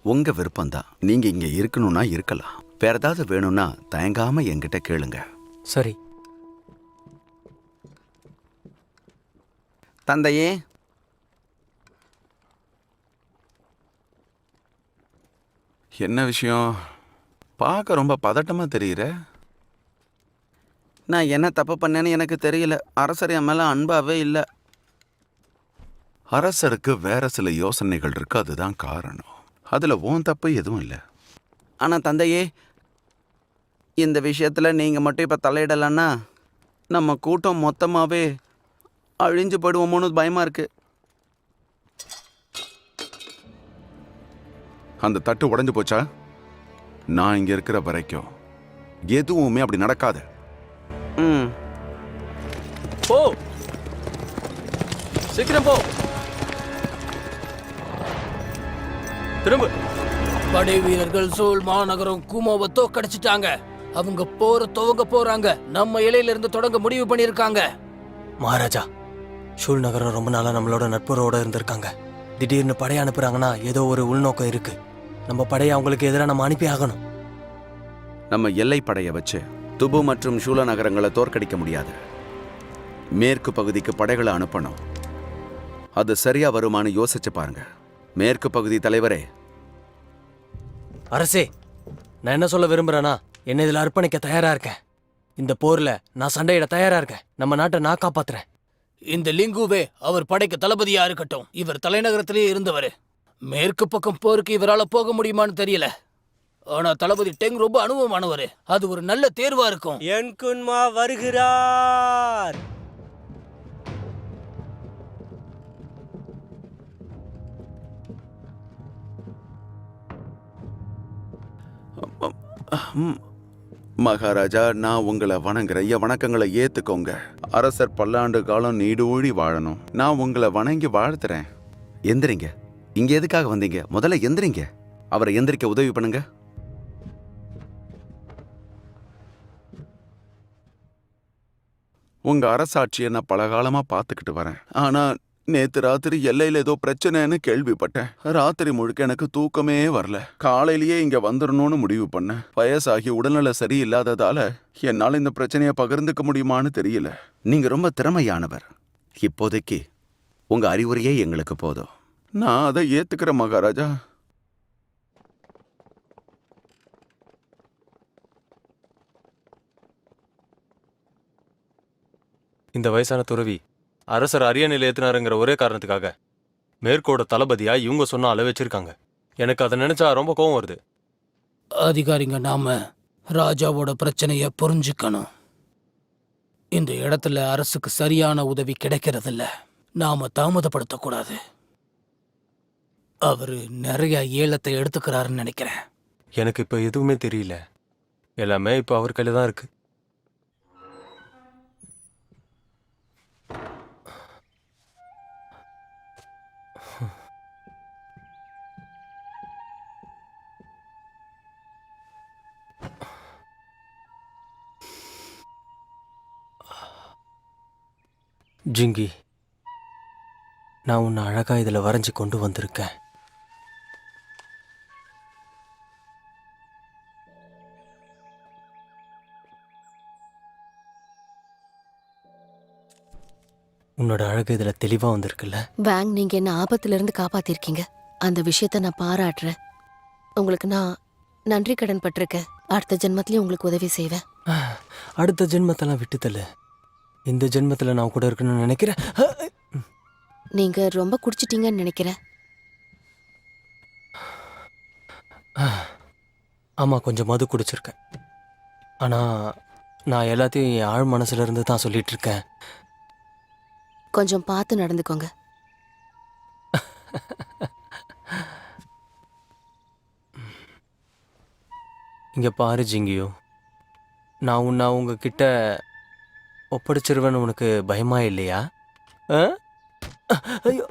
உங்க விருப்பம்தான். நீங்க இங்க இருக்கணும்னா இருக்கலாம். வேற ஏதாவது வேணும்னா தயங்காம என்கிட்ட கேளுங்க. சரி. தந்தையே, என்ன விஷயம்? பார்க்க ரொம்ப பதட்டமா தெரியுற. நான் என்ன தப்பு பண்ணேன்னு எனக்கு தெரியல. அரசர் என் மேல அன்பாவே இல்லை. அரசருக்கு வேற சில யோசனைகள் இருக்கு, அதுதான் காரணம். அதுல உன் தப்பு எதுவும் இல்லை. ஆனா தந்தையே, இந்த விஷயத்துல நீங்க மட்டும் இப்ப தலையிடலன்னா நம்ம கூட்டம் மொத்தமாவே அழிஞ்சு போயிடுவோமோன்னு பயமா இருக்கு. அந்த தட்டு உடைஞ்சு போச்சா? நான் இங்க இருக்கிற வரைக்கும் எதுவுமே அப்படி நடக்காது. போ, சீக்கிரம் போ. திரும்ப. படை வீரர்கள் சோல் மாநகரம் குமோவை தோக்கடிச்சிட்டாங்க. அவங்க போற துவங்க போறாங்க. நம்ம இலையில இருந்து தொடங்க முடிவு பண்ணிருக்காங்க. மகாராஜா, ஷூல் நகரம் ரொம்ப நாளா நம்மளோட நட்புறவோட இருந்திருக்காங்க. திடீர்னு படையை அனுப்புறாங்கன்னா ஏதோ ஒரு உள்நோக்கம் இருக்கு. நம்ம படையை அவங்களுக்கு எதிராக நம்ம அனுப்பி ஆகணும். நம்ம எல்லை படையை வச்சு துபு மற்றும் ஷூல நகரங்களை தோற்கடிக்க முடியாது. மேற்கு பகுதிக்கு படைகளை அனுப்பணும். அது சரியா வருமானு யோசிச்சு பாருங்க. மேற்கு பகுதி தலைவரே. அரசே, நான் என்ன சொல்ல விரும்புறேன்னா, என்ன இதில் அர்ப்பணிக்க தயாரா இருக்கேன். இந்த போர்ல நான் சண்டையிட தயாரா இருக்கேன். நம்ம நாட்டை நான் காப்பாத்துறேன். இந்த லிங்குவே அவர் படைக்கு தளபதியா இருக்கட்டும். இவர் தலைநகரத்திலேயே இருந்தவர். மேற்கு பக்கம் போருக்கு இவரால போக முடியுமான்னு தெரியல. ஆனா தளபதி டெங் ரொம்ப அனுபவமானவர். அது ஒரு நல்ல தேர்வா இருக்கும். என் குன்மா வருகிறார். மகாராஜா, நான் உங்களை வணங்குறேன். என் வணக்கங்களை ஏத்துக்கோங்க. அரசர் பல்லாண்டு காலம் நீடூழி வாழணும். நான் உங்களை வணங்கி வாழ்த்துறேன். எந்திரிங்க. இங்க எதுக்காக வந்தீங்க? முதல்ல எந்திரிங்க. அவரை எந்திரிக்க உதவி பண்ணுங்க. உங்க அரசாட்சியை நான் பல காலமா பார்த்துக்கிட்டு வரேன். ஆனா நேத்து ராத்திரி எல்லையில ஏதோ பிரச்சனைன்னு கேள்விப்பட்டேன். ராத்திரி முழுக்க எனக்கு தூக்கமே வரல. காலையிலேயே இங்க வந்துடணும்னு முடிவு பண்ணேன். வயசாகி உடல்நல சரியில்லாததால என்னால இந்த பிரச்சனையை பகிர்ந்துக்க முடியுமான்னு தெரியல. நீங்க ரொம்ப திறமையானவர். இப்போதைக்கு உங்க அறிவுரையே எங்களுக்கு போதும். நான் அதை ஏத்துக்கிறேன் மகாராஜா. இந்த வயசான துறவி அரசர் அரியணையில் ஏத்துனாருங்கிற ஒரே காரணத்துக்காக மேற்கோட தளபதியா இவங்க சொன்ன அளவு வச்சிருக்காங்க. எனக்கு அதை நினைச்சா ரொம்ப கோவம் வருது. அதிகாரிங்க, நாம ராஜாவோட பிரச்சனைய புரிஞ்சுக்கணும். இந்த இடத்துல அரசுக்கு சரியான உதவி கிடைக்கிறதில்ல. நாம தாமதப்படுத்தக்கூடாது. அவரு நிறைய ஏலத்தை எடுத்துக்கிறாருன்னு நினைக்கிறேன். எனக்கு இப்போ எதுவுமே தெரியல. எல்லாமே இப்போ அவர் கையில தான் இருக்கு. ஜிங்கி, நான் உன்னை அழகா இதில் வரைஞ்சி கொண்டு வந்திருக்கேன். உன்னோட அழகு இதில் தெளிவாக வந்திருக்குல்ல. வேங், நீங்க என்ன ஆபத்துல இருந்து காப்பாத்திருக்கீங்க. அந்த விஷயத்த நான் பாராட்டுறேன். உங்களுக்கு நான் நன்றி கடன் பட்டிருக்கேன். அடுத்த ஜென்மத்திலயும் உங்களுக்கு உதவி செய்வேன். அடுத்த ஜென்மத்தெல்லாம் விட்டுத்தல. இந்த ஜென்மத்தில் நான் கூட இருக்கணும்னு நினைக்கிறேன். நீங்க ரொம்ப குடிச்சிட்டீங்கன்னு நினைக்கிறேன். ஆமாம், கொஞ்சம் மது குடிச்சிருக்கேன். ஆனால் நான் எல்லாத்தையும் என் ஆழ் மனசுல இருந்து தான் சொல்லிட்டு இருக்கேன். கொஞ்சம் பார்த்து நடந்துக்கோங்க. இங்கே பாரு ஜிங்கியோ, நான் உன்னை உங்ககிட்ட ஒப்படைச்சிருவேன்னு உனக்கு பயமா இல்லையா? ஐயோ,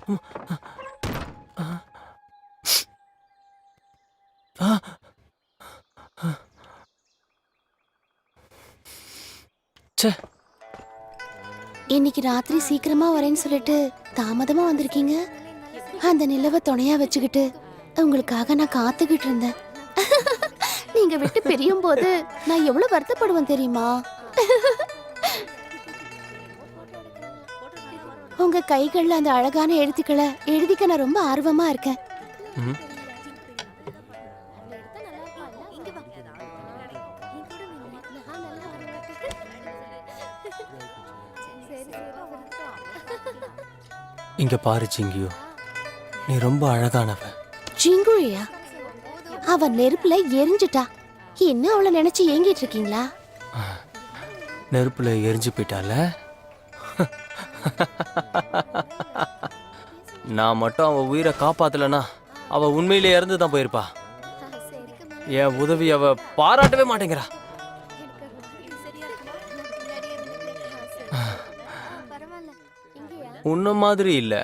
ச்சே. இன்னைக்கு ராத்திரி சீக்கிரமா வரேன்னு சொல்லிட்டு தாமதமா வந்திருக்கீங்க. அந்த நிலவை துணையா வச்சுக்கிட்டு உங்களுக்காக நான் காத்துக்கிட்டு இருந்தேன். நீங்க விட்டு பிரியும் போது நான் எவ்வளவு வருத்தப்படுவேன் தெரியுமா? உங்க கைகள்ல அந்த அழகான எழுத்துக்களை எழுதிக்க நான் ரொம்ப ஆர்வமா இருக்கேன். ம். இங்க பாரு சிங்கியோ, நீ ரொம்ப அழகானவ. சிங்குழியா? அவ நெருப்புல எரிஞ்சிட்டா. இன்னும் அவளை நினைச்சு ஏங்கிட்டு இருக்கீங்களா? நெருப்புல எரிஞ்சு போயிட்டால. நான் மட்டும் அவ உயிரை காப்பாத்தலனா அவ உண்மையிலே இறந்து தான் போயிருப்பா. என் உதவி அவ பாராட்டவே மாட்டேங்கிறா. உன்ன மாதிரி இல்ல.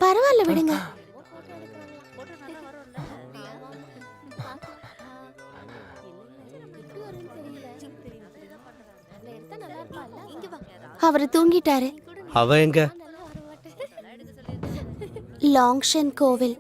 பரவாயில்ல விடுங்க. அவரு தூங்கிட்டாரு. அவ எங்க? லாங்ஷன் கோவில்.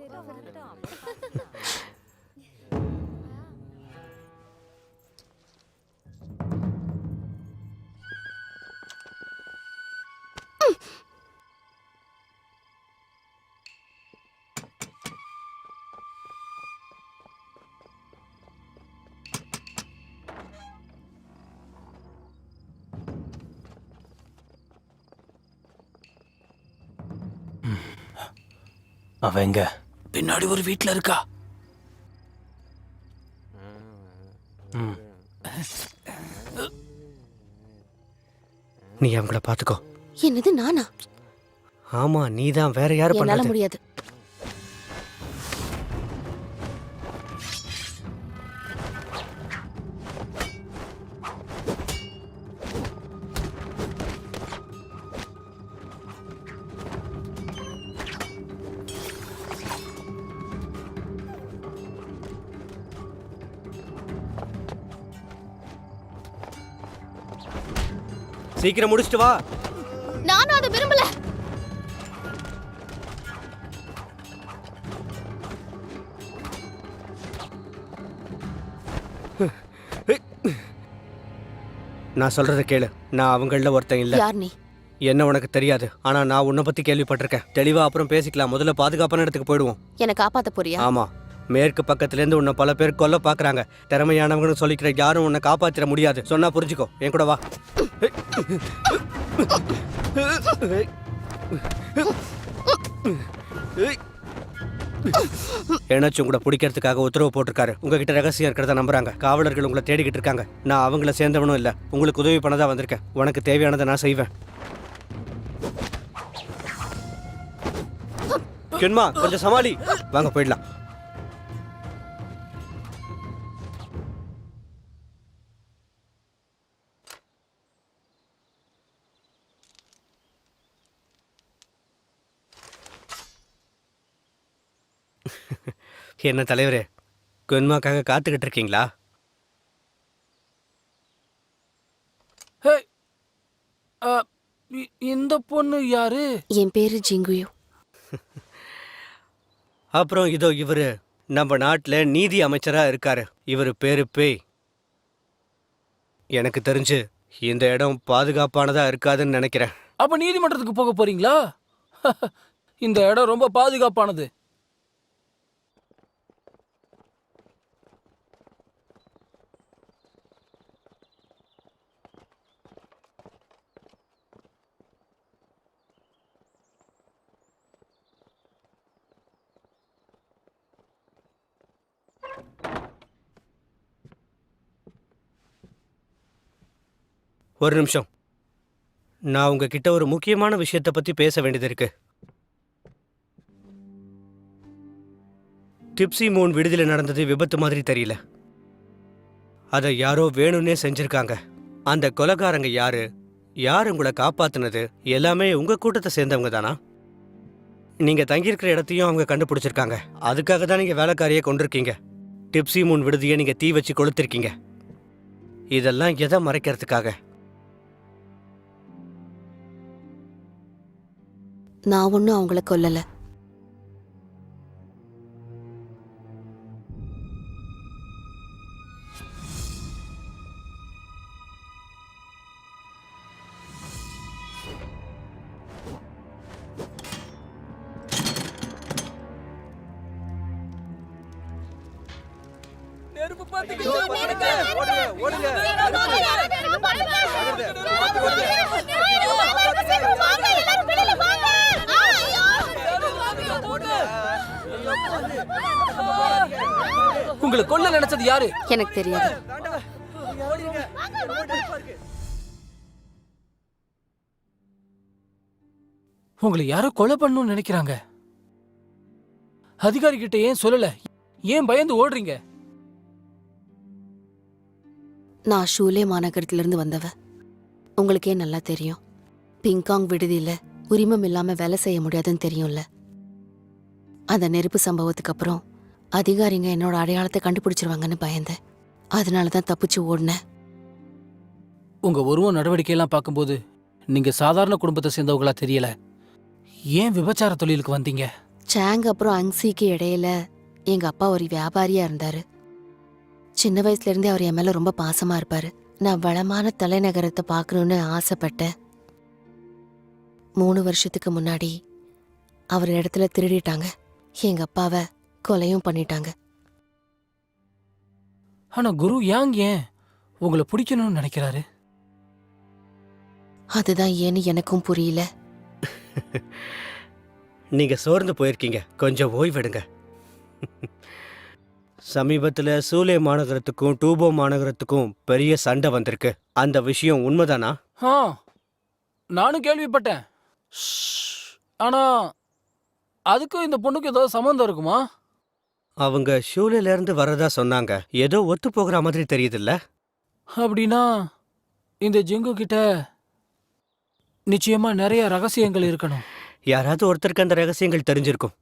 அவ எங்க? பின்னாடி ஒரு வீட்ல இருக்கா. நீ அவங்கள பாத்துக்கோ. என்னது நானா? ஆமா, நீதான். வேற யாரு என்னால பண்றது? முடியாது. சீக்கிரம் முடிச்சிட்டு வா. நானும் அதை விரும்பல. நான் சொல்றத கேளு. நான் அவங்கள ஒருத்தன் இல்ல. யார் நீ? என்ன உனக்கு தெரியாது. ஆனா நான் உன்னை பத்தி கேள்விப்பட்டிருக்கேன். தெளிவா அப்புறம் பேசிக்கலாம். முதல்ல பாதுகாப்பான இடத்துக்கு போயிடுவோம். என்னை காப்பாத்த போறியா? ஆமா, மேற்கு பக்கத்துல இருந்து உன்னை பல பேர் கொல்ல பாக்குறாங்க. திறமையானவங்கன்னு சொல்லிக்கிற யாரும் உன்னை காப்பாத்திட முடியாது. சொன்னா புரிஞ்சுக்கோ. என் கூட வா. ஏனாச்சும் உங்களை பிடிக்கிறதுக்காக உத்தரவு போட்டிருக்காரு. உங்ககிட்ட ரகசியம் இருக்கிறத நம்புறாங்க. காவலர்கள் உங்களை தேடிக்கிட்டு இருக்காங்க. நான் அவங்கள சேர்ந்தவனும் இல்ல. உங்களுக்கு உதவி பண்ணதான் வந்திருக்கேன். உனக்கு தேவையானதை நான் செய்வேன். கென்மா, கொஞ்சம் சமாளி. வாங்க போயிடலாம். என்ன தலைவரே, கென்மாக்காக காத்துக்கிட்டு இருக்கீங்களா? ஹே, இந்த பொண்ணு யாரு? என் பேரு ஜிங்குயோ. அப்புறம் இதோ இவரு நம்ம நாட்டுல நீதி அமைச்சரா இருக்காரு. இவரு பேரு பேய். எனக்கு தெரிஞ்சு இந்த இடம் பாதுகாப்பானதா இருக்காதுன்னு நினைக்கிறேன். அப்ப நீதிமன்றத்துக்கு போக போறீங்களா? இந்த இடம் ரொம்ப பாதுகாப்பானது. ஒரு நிமிஷம். நான் உங்ககிட்ட ஒரு முக்கியமான விஷயத்தை பத்தி பேச வேண்டியது இருக்கு. டிப்சி மூன் விடுதலை நடந்தது விபத்து மாதிரி தெரியல. அதை யாரோ வேணும்னே செஞ்சிருக்காங்க. அந்த கொலைகாரங்க யாரு, யார் உங்களை காப்பாத்துனது, எல்லாமே உங்க கூட்டத்தை சேர்ந்தவங்க தானா? நீங்க தங்கியிருக்கிற இடத்தையும் அவங்க கண்டுபிடிச்சிருக்காங்க. அதுக்காக தான் நீங்க வேலைக்காரியை கொண்டிருக்கீங்க. டிப்சி மூன் விடுதியை நீங்க தீ வச்சு கொளுத்திருக்கீங்க. இதெல்லாம் எதை மறைக்கிறதுக்காக? நான் ஒன்றும் அவங்கள கொல்லல. நெருப்பு பாத்துக்கிட்டு உங்களை கொல்ல நினைச்சது யாரு? எனக்கு தெரியாது. உங்களை யாரோ கொலை பண்ணணும்னு நினைக்கிறாங்க. அதிகாரி கிட்ட ஏன் சொல்லல? ஏன் பயந்து ஓடுறீங்க? நான் ஷூலே மாநகரத்திலிருந்து வந்தவ. உங்களுக்கே நல்லா தெரியும். பிங்காங் விடுதியில உரிமம் இல்லாம வேலை செய்ய முடியாதுன்னு தெரியும்ல. அந்த நெருப்பு சம்பவத்துக்கு அப்புறம் அதிகாரிங்க என்னோட அடையாளத்தை கண்டுபிடிச்சிருவாங்கன்னு பயந்தேன். அதனாலதான் தப்பிச்சு ஓடினேன். உங்க உருவ நடவடிக்கையெல்லாம் பார்க்கும்போது நீங்க சாதாரண குடும்பத்தை சேர்ந்தவங்களா தெரியல. ஏன் விபச்சார தொழிலுக்கு வந்தீங்க? சாங் அப்புறம் அங்ஸிக்கு இடையில எங்க அப்பா ஒரு வியாபாரியா இருந்தாரு. சின்ன வயசுல இருந்தே அவர் என் மேல ரொம்ப பாசமா இருப்பாரு. நான் வளமான தலைநகரத்தை பார்க்கணும்னு ஆசைப்பட்டேன். 3 வருஷத்துக்கு முன்னாடி அவர் இடத்துல திருடிட்டாங்க. எங்க அப்பாவை கொலையும் பண்ணிட்டாங்க. ஆனா குரு யாங் ஏன் உங்களை பிடிக்கணும்னு நினைக்கிறாரு? அதுதான் ஏன்னு எனக்கும் புரியல. நீங்க சோர்ந்து போயிருக்கீங்க, கொஞ்சம் ஓய்வெடுங்க. சமீபத்துல சூலே மாநகரத்துக்கும் டூபோ மாநகரத்துக்கும் பெரிய சண்டை வந்திருக்கு. அந்த விஷயம் உண்மைதானா? ஆ, நானும் கேள்விப்பட்டேன். ஆனா அதுக்கும் இந்த பொண்ணுக்கு ஏதாவது சம்மந்தம் இருக்குமா? அவங்க ஷூலேல இருந்து வரதா சொன்னாங்க. ஏதோ ஒத்து போகிற மாதிரி தெரியுதுல்ல? அப்படின்னா இந்த ஜிங்கு கிட்ட நிச்சயமா நிறைய ரகசியங்கள் இருக்கணும். யாராவது ஒருத்தருக்கு அந்த ரகசியங்கள் தெரிஞ்சிருக்கும்.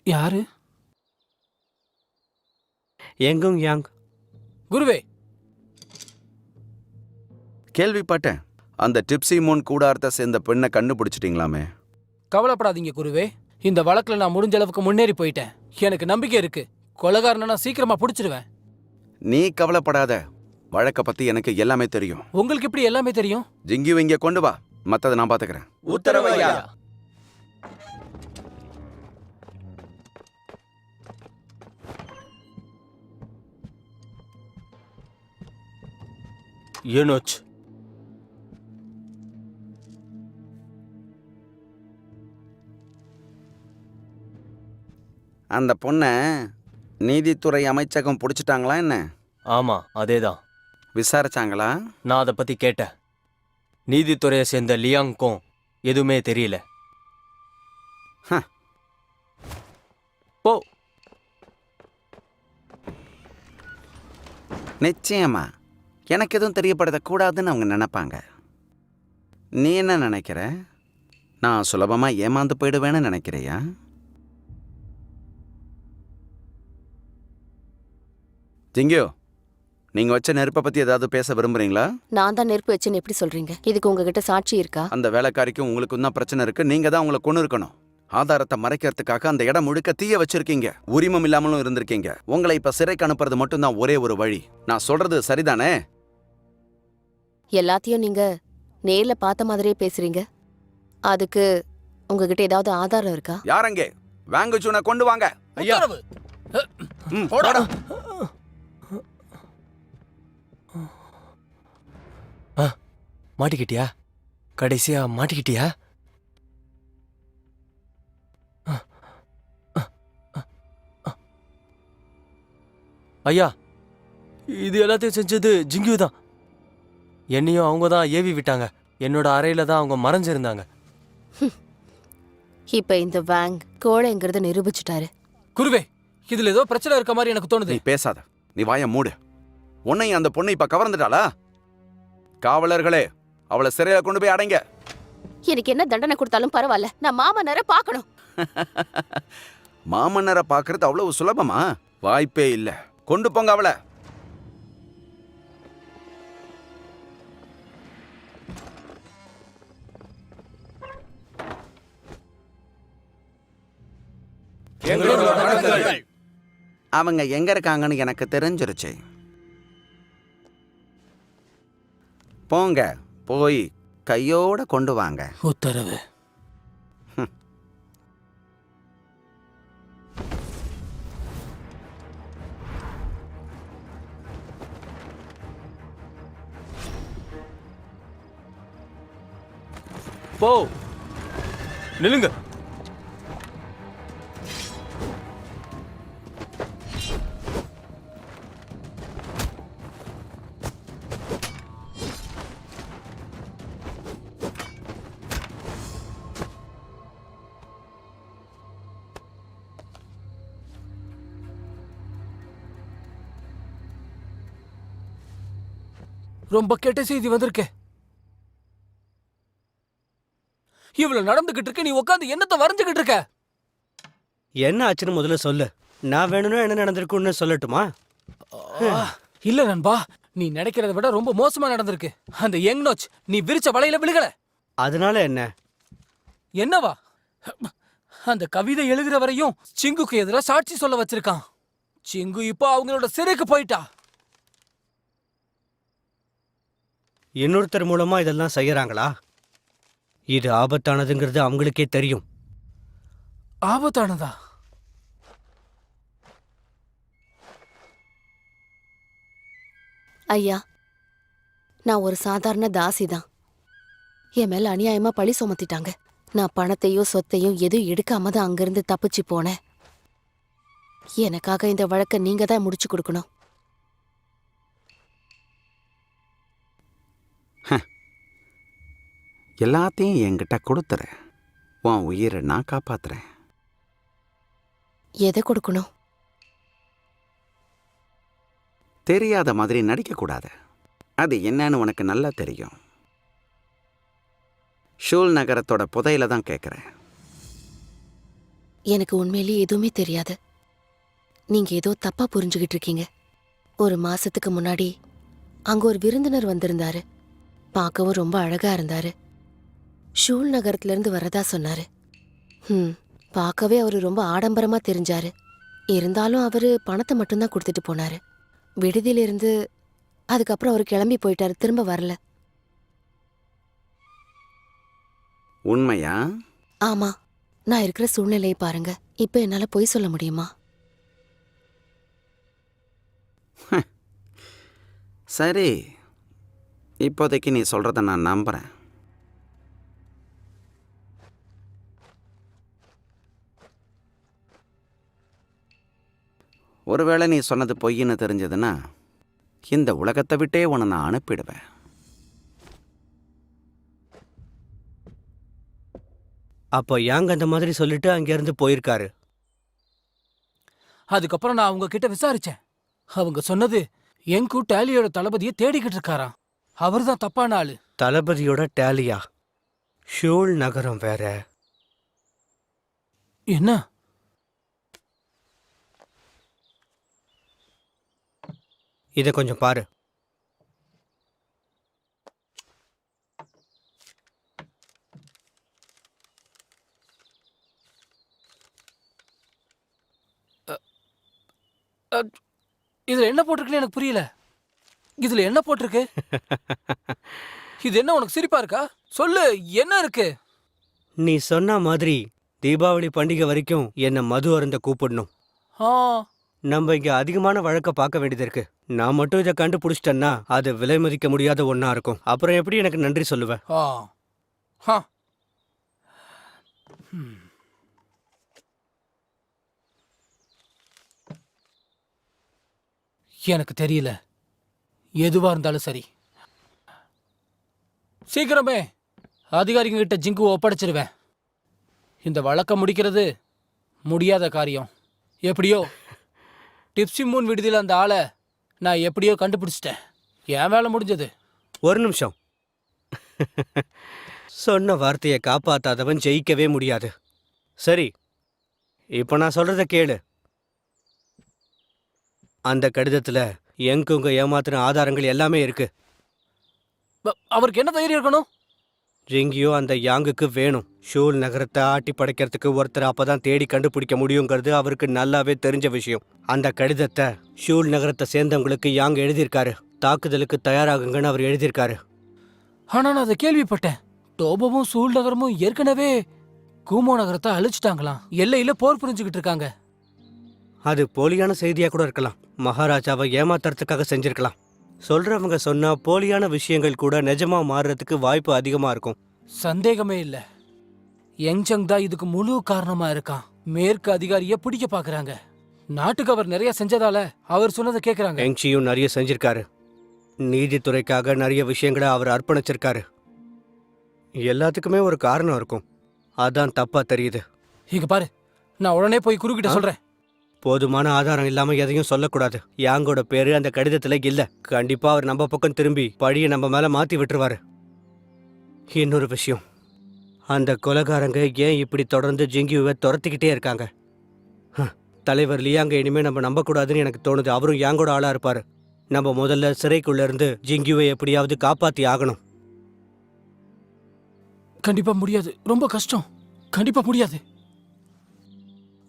யாரு? எங்கும் யாங். குருவே, கேள்விப்பட்டேன். அந்த டிப்சி மூன் கூடாரத்தை சேர்ந்த பெண்ணை கண்டுபிடிச்சிட்டீங்களாமே. கவலைப்படாதீங்க குருவே. இந்த வழக்குல நான் முடிஞ்ச அளவுக்கு முன்னேறி போயிட்டேன். எனக்கு நம்பிக்கை இருக்கு. கொலைகாரனை நான் சீக்கிரமா பிடிச்சிடுவேன். நீ கவலைப்படாத, வழக்க பத்தி எனக்கு எல்லாமே தெரியும். உங்களுக்கு எப்படி எல்லாமே தெரியும்? ஜிங்கியூ இங்க கொண்டு வா, மத்ததை நான் பாத்துக்கிறேன். உத்தரவையா? ஏனோச் அந்த பொண்ணை நீதித்துறை அமைச்சகம் பிடிச்சிட்டாங்களா என்ன? ஆமா, அதேதான். விசாரிச்சாங்களா? நான் அதை பத்தி கேட்டேன். நீதித்துறையை சேர்ந்த லியாங்கும் எதுவுமே தெரியல. போ. நிச்சயமா எனக்கு எதுவும் தெரியப்படுத்தக்கூடாதுன்னு அவங்க நினைப்பாங்க. நீ என்ன நினைக்கிற? நான் சுலபமா ஏமாந்து போயிடுவேன்னு நினைக்கிறியா? ஜிங்கியோ, நீங்க வச்ச நெருப்பை பத்தி ஏதாவது பேச விரும்புறீங்களா? நான் தான் நெருப்பு வச்சேன்னு எப்படி சொல்றீங்க? இதுக்கு உங்ககிட்ட சாட்சி இருக்கா? அந்த வேலைக்காரிக்கும் உங்களுக்கும் தான் பிரச்சனை இருக்கு. நீங்க தான் உங்களை கொண்டு இருக்கணும். ஆதாரத்தை மறைக்கிறதுக்காக அந்த இடம் முழுக்க தீய வச்சிருக்கீங்க. உரிமம் இல்லாமலும் இருந்திருக்கீங்க. உங்களை இப்ப சிறைக்கு அனுப்புறது மட்டும்தான் ஒரே ஒரு வழி. நான் சொல்றது சரிதானே? எல்லாத்தையும் நீங்க நேர்ல பார்த்த மாதிரியே பேசுறீங்க. அதுக்கு உங்ககிட்ட ஏதாவது ஆதாரம் இருக்கா? யாரங்கே? வாங்குச்சூனை கொண்டு வாங்க. ஐயா, உத்தரவு. போடா. மாட்டிக்கிட்டியா? கடைசியா மாட்டிக்கிட்டியா? ஐயா, இது எல்லாத்தையும் செஞ்சது ஜிங்கியூ தான். என்னையும் அவங்க தான் ஏவி விட்டாங்க. என்னோட அறையில தான் அவங்க மறைஞ்சிருந்தாங்க. இப்ப இந்த வாங் கோழைங்கிறத நிரூபிச்சுட்டாரு. குருவே, இதுல ஏதோ பிரச்சனை இருக்க மாதிரி எனக்கு தோணுது. நீ பேசாத, நீ வாய மூடு. உன்னை அந்த பொண்ணு இப்ப கவர்ந்துட்டாளா? காவலர்களே, அவளை சிறையில கொண்டு போய் அடைங்க. எனக்கு என்ன தண்டனை கொடுத்தாலும் பரவாயில்ல, நான் மாமனாரை பார்க்கணும். மாமன்னரை பாக்குறது அவ்வளவு சுலபமா? வாய்ப்பே இல்ல. கொண்டு போங்க அவளை. அவங்க எங்க இருக்காங்கன்னு எனக்கு தெரிஞ்சிருச்சு. போங்க, போய் கையோட கொண்டு வாங்க. உத்தரவு. போ, நில்லுங்க. ரொம்ப கெட்ட செய்தி வந்திருக்கே. இவ்வளவு நடந்துகிட்டு இருக்க, நீ உட்காந்து என்னத்த வரைஞ்சுகிட்டு இருக்க? என்ன ஆச்சுன்னு முதல்ல சொல்லு. நான் வேணும்னா என்ன நடந்திருக்குன்னு சொல்லட்டுமா? இல்ல நண்பா, நீ நினைக்கிறத விட ரொம்ப மோசமா நடந்திருக்கு. அந்த யங் நோச் நீ விரிச்ச வலையில விழுகல. அதனால என்ன? என்னவா? அந்த கவிதை எழுதுற வரையும் சிங்குக்கு எதிராக சாட்சி சொல்ல வச்சிருக்கான். சிங்கு இப்போ அவங்களோட சிறைக்கு போயிட்டா. இன்னொருத்தர் மூலமா இதெல்லாம் செய்யறாங்களா? இது ஆபத்தானதுங்கிறது அவங்களுக்கே தெரியும். ஆபத்தானதா? ஐயா, நான் ஒரு சாதாரண தாசி தான். என் மேல அநியாயமா பழி சுமத்திட்டாங்க. நான் பணத்தையோ சொத்தையும் எதுவும் எடுக்காம தான் அங்கிருந்து தப்பிச்சு போனேன். எனக்காக இந்த வழக்கை நீங்க தான் முடிச்சு கொடுக்கணும். எல்லாத்தையும் என்கிட்ட கொடுத்துற, உன் உயிரை நான் காப்பாத்துறேன். எதை கொடுக்கணும்? தெரியாத மாதிரி நடிக்கக்கூடாது. அது என்னன்னு உனக்கு நல்லா தெரியும். ஷூல் நகரத்தோட புதையில தான் கேட்குறேன். எனக்கு உண்மையிலேயே எதுவுமே தெரியாது. நீங்க ஏதோ தப்பா புரிஞ்சுகிட்டு இருக்கீங்க. ஒரு மாசத்துக்கு முன்னாடி அங்க ஒரு விருந்தினர் வந்திருந்தாரு. பார்க்கவும் ரொம்ப அழகா இருந்தாரு. ஷூல் நகரத்துல இருந்து வரதா சொன்னாரு. பார்க்கவே அவரு ரொம்ப ஆடம்பரமா தெரிஞ்சாரு. இருந்தாலும் அவரு பணத்தை மட்டும்தான் கொடுத்துட்டு போனாரு. விடுதியிலிருந்து அதுக்கப்புறம் அவரு கிளம்பி போயிட்டாரு, திரும்ப வரல. உண்மையா? ஆமா, நான் இருக்கிற சூழ்நிலையை பாருங்க. இப்ப என்னால பொய் சொல்ல முடியுமா? சரி, இப்போதைக்கு நீ சொல்றத நான் நம்புறேன். ஒருவேளை நீ சொன்னது பொய்ன்னு தெரிஞ்சதுன்னா இந்த உலகத்தை விட்டே உன்னை நான் அனுப்பிடுவேன். அப்போ யாங்க அந்த மாதிரி சொல்லிட்டு அங்கிருந்து போயிருக்காரு. அதுக்கப்புறம் நான் அவங்க கிட்ட விசாரிச்சேன். அவங்க சொன்னது எங்கு டேலியோட தளபதியை தேடிக்கிட்டு இருக்காராம். அவர்தான் தப்பான ஆளு. தளபதியோட டேலியா? ஷூல் நகரம் வேற. என்ன? இதை கொஞ்சம் பாரு. இதுல என்ன போட்டிருக்குன்னு எனக்கு புரியல. இதுல என்ன போட்டிருக்கு? இது என்ன உனக்கு சிரிப்பா இருக்கா? சொல்லு, என்ன இருக்கு? நீ சொன்ன மாதிரி தீபாவளி பண்டிகை வரைக்கும் என்ன மது அருந்த கூப்பிடணும். ஆ, நம்ம இங்க அதிகமான வழக்க பார்க்க வேண்டியது இருக்கு. நான் மட்டும் இதை கண்டுபிடிச்சிட்டேன்னா அது விலை மதிக்க முடியாத ஒண்ணா இருக்கும். அப்புறம் எப்படி எனக்கு நன்றி சொல்லுவேன்? ஆ, ஆ. எனக்கு தெரியல. எதுவா இருந்தாலும் சரி, சீக்கிரமே அதிகாரிங்க கிட்ட ஜிங்குவை ஒப்படைச்சிருவேன். இந்த வழக்கம் முடிக்கிறது முடியாத காரியம். எப்படியோ டிப்ஸி மூன் விடுதியில் அந்த ஆளை நான் எப்படியோ கண்டுபிடிச்சிட்டேன். என் வேலை முடிஞ்சது. ஒரு நிமிஷம். சொன்ன வார்த்தையை காப்பாத்தாதவன் ஜெயிக்கவே முடியாது. சரி, இப்ப நான் சொல்றத கேளு. அந்த கடிதத்துல எங்குங்க ஏமாத்தின ஆதாரங்கள் எல்லாமே இருக்கு. அவருக்கு என்ன தைரியம் இருக்கணும்? ஜிங்கியோ அந்த யாங்குக்கு வேணும். ஷூல் நகரத்தை ஆட்டி படைக்கிறதுக்கு ஒருத்தர் அப்பதான் தேடி கண்டுபிடிக்க முடியுங்கிறது அவருக்கு நல்லாவே தெரிஞ்ச விஷயம். அந்த கடிதத்தை ஷூல் நகரத்தை சேர்ந்தவங்களுக்கு யாங் எழுதியிருக்காரு. தாக்குதலுக்கு தயாராகுங்கன்னு அவர் எழுதியிருக்காரு. ஆனா நான் அதை கேள்விப்பட்டேன். டோபோவும் சூழ் நகரமும் ஏற்கனவே கூமோ நகரத்தை அழிச்சிட்டாங்களாம். எல்லையில போர் புரிஞ்சுக்கிட்டு இருக்காங்க. அது போலியான செய்தியா கூட இருக்கலாம். மகாராஜாவை ஏமாத்துறதுக்காக செஞ்சிருக்கலாம். சொல்றவங்க சொன்னா போலியான விஷயங்கள் கூட நிஜமா மாறுறதுக்கு வாய்ப்பு அதிகமா இருக்கும். சந்தேகமே இல்ல. யங்சங் தான் இதுக்கு முழு காரணமா இருக்கான். மேற்கு அதிகாரியை பிடிக்க பாக்குறாங்க. நாட்டுக்கு அவர் நிறைய செஞ்சதால அவர் சொன்னதை கேக்குறாங்க. எங்சியும் நிறைய செஞ்சிருக்காரு. நீதித்துறைக்காக நிறைய விஷயங்களை அவர் அர்ப்பணிச்சிருக்காரு. எல்லாத்துக்குமே ஒரு காரணம் இருக்கும். அதான் தப்பா தெரியுது. இங்க பாரு, நான் உடனே போய் குறுக்கிட்ட சொல்றேன். போதுமான ஆதாரம் இல்லாம எதையும் சொல்லக்கூடாது. யாங்கோட பேரு அந்த கடிதத்துல இல்ல. கண்டிப்பா அவர் நம்ம பக்கம் திரும்பி பழிய நம்ம மேல மாத்தி விட்டுருவாரு. இன்னொரு விஷயம், அந்த கொலைகாரங்க ஏன் இப்படி தொடர்ந்து ஜிங்கியுவை துரத்திக்கிட்டே இருக்காங்க? தலைவர் லியாங்க இனிமே நம்ம நம்பக்கூடாதுன்னு எனக்கு தோணுது. அவரும் யாங்கோட ஆளா இருப்பாரு. நம்ம முதல்ல சிறைக்குள்ள இருந்து ஜிங்கியுவை எப்படியாவது காப்பாத்தி ஆகணும். கண்டிப்பா முடியாது. ரொம்ப கஷ்டம். கண்டிப்பா முடியாது.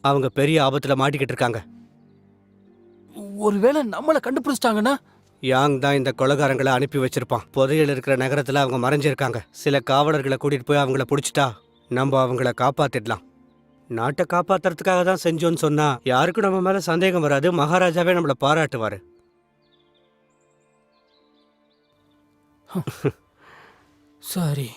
அவங்க பெரிய ஆபத்துல மாட்டிக்கிட்டு இருக்காங்க. ஒருவேளை நம்மளை கண்டுபிடிச்சிட்டாங்கன்னா? யாங் தான் இந்த கொலைகாரங்களை அனுப்பி வச்சிருப்பான். புதையல் இருக்கிற நகரத்துல அவங்க மறைஞ்சிருக்காங்க. சில காவலர்களை கூட்டிட்டு போய் அவங்கள பிடிச்சிட்டா நம்ம அவங்கள காப்பாத்திடலாம். நாட்டை காப்பாத்துறதுக்காக தான் செஞ்சோன்னு சொன்னா யாருக்கும் நம்ம மேல சந்தேகம் வராது. மகாராஜாவே நம்மள பாராட்டுவாரு. சரி.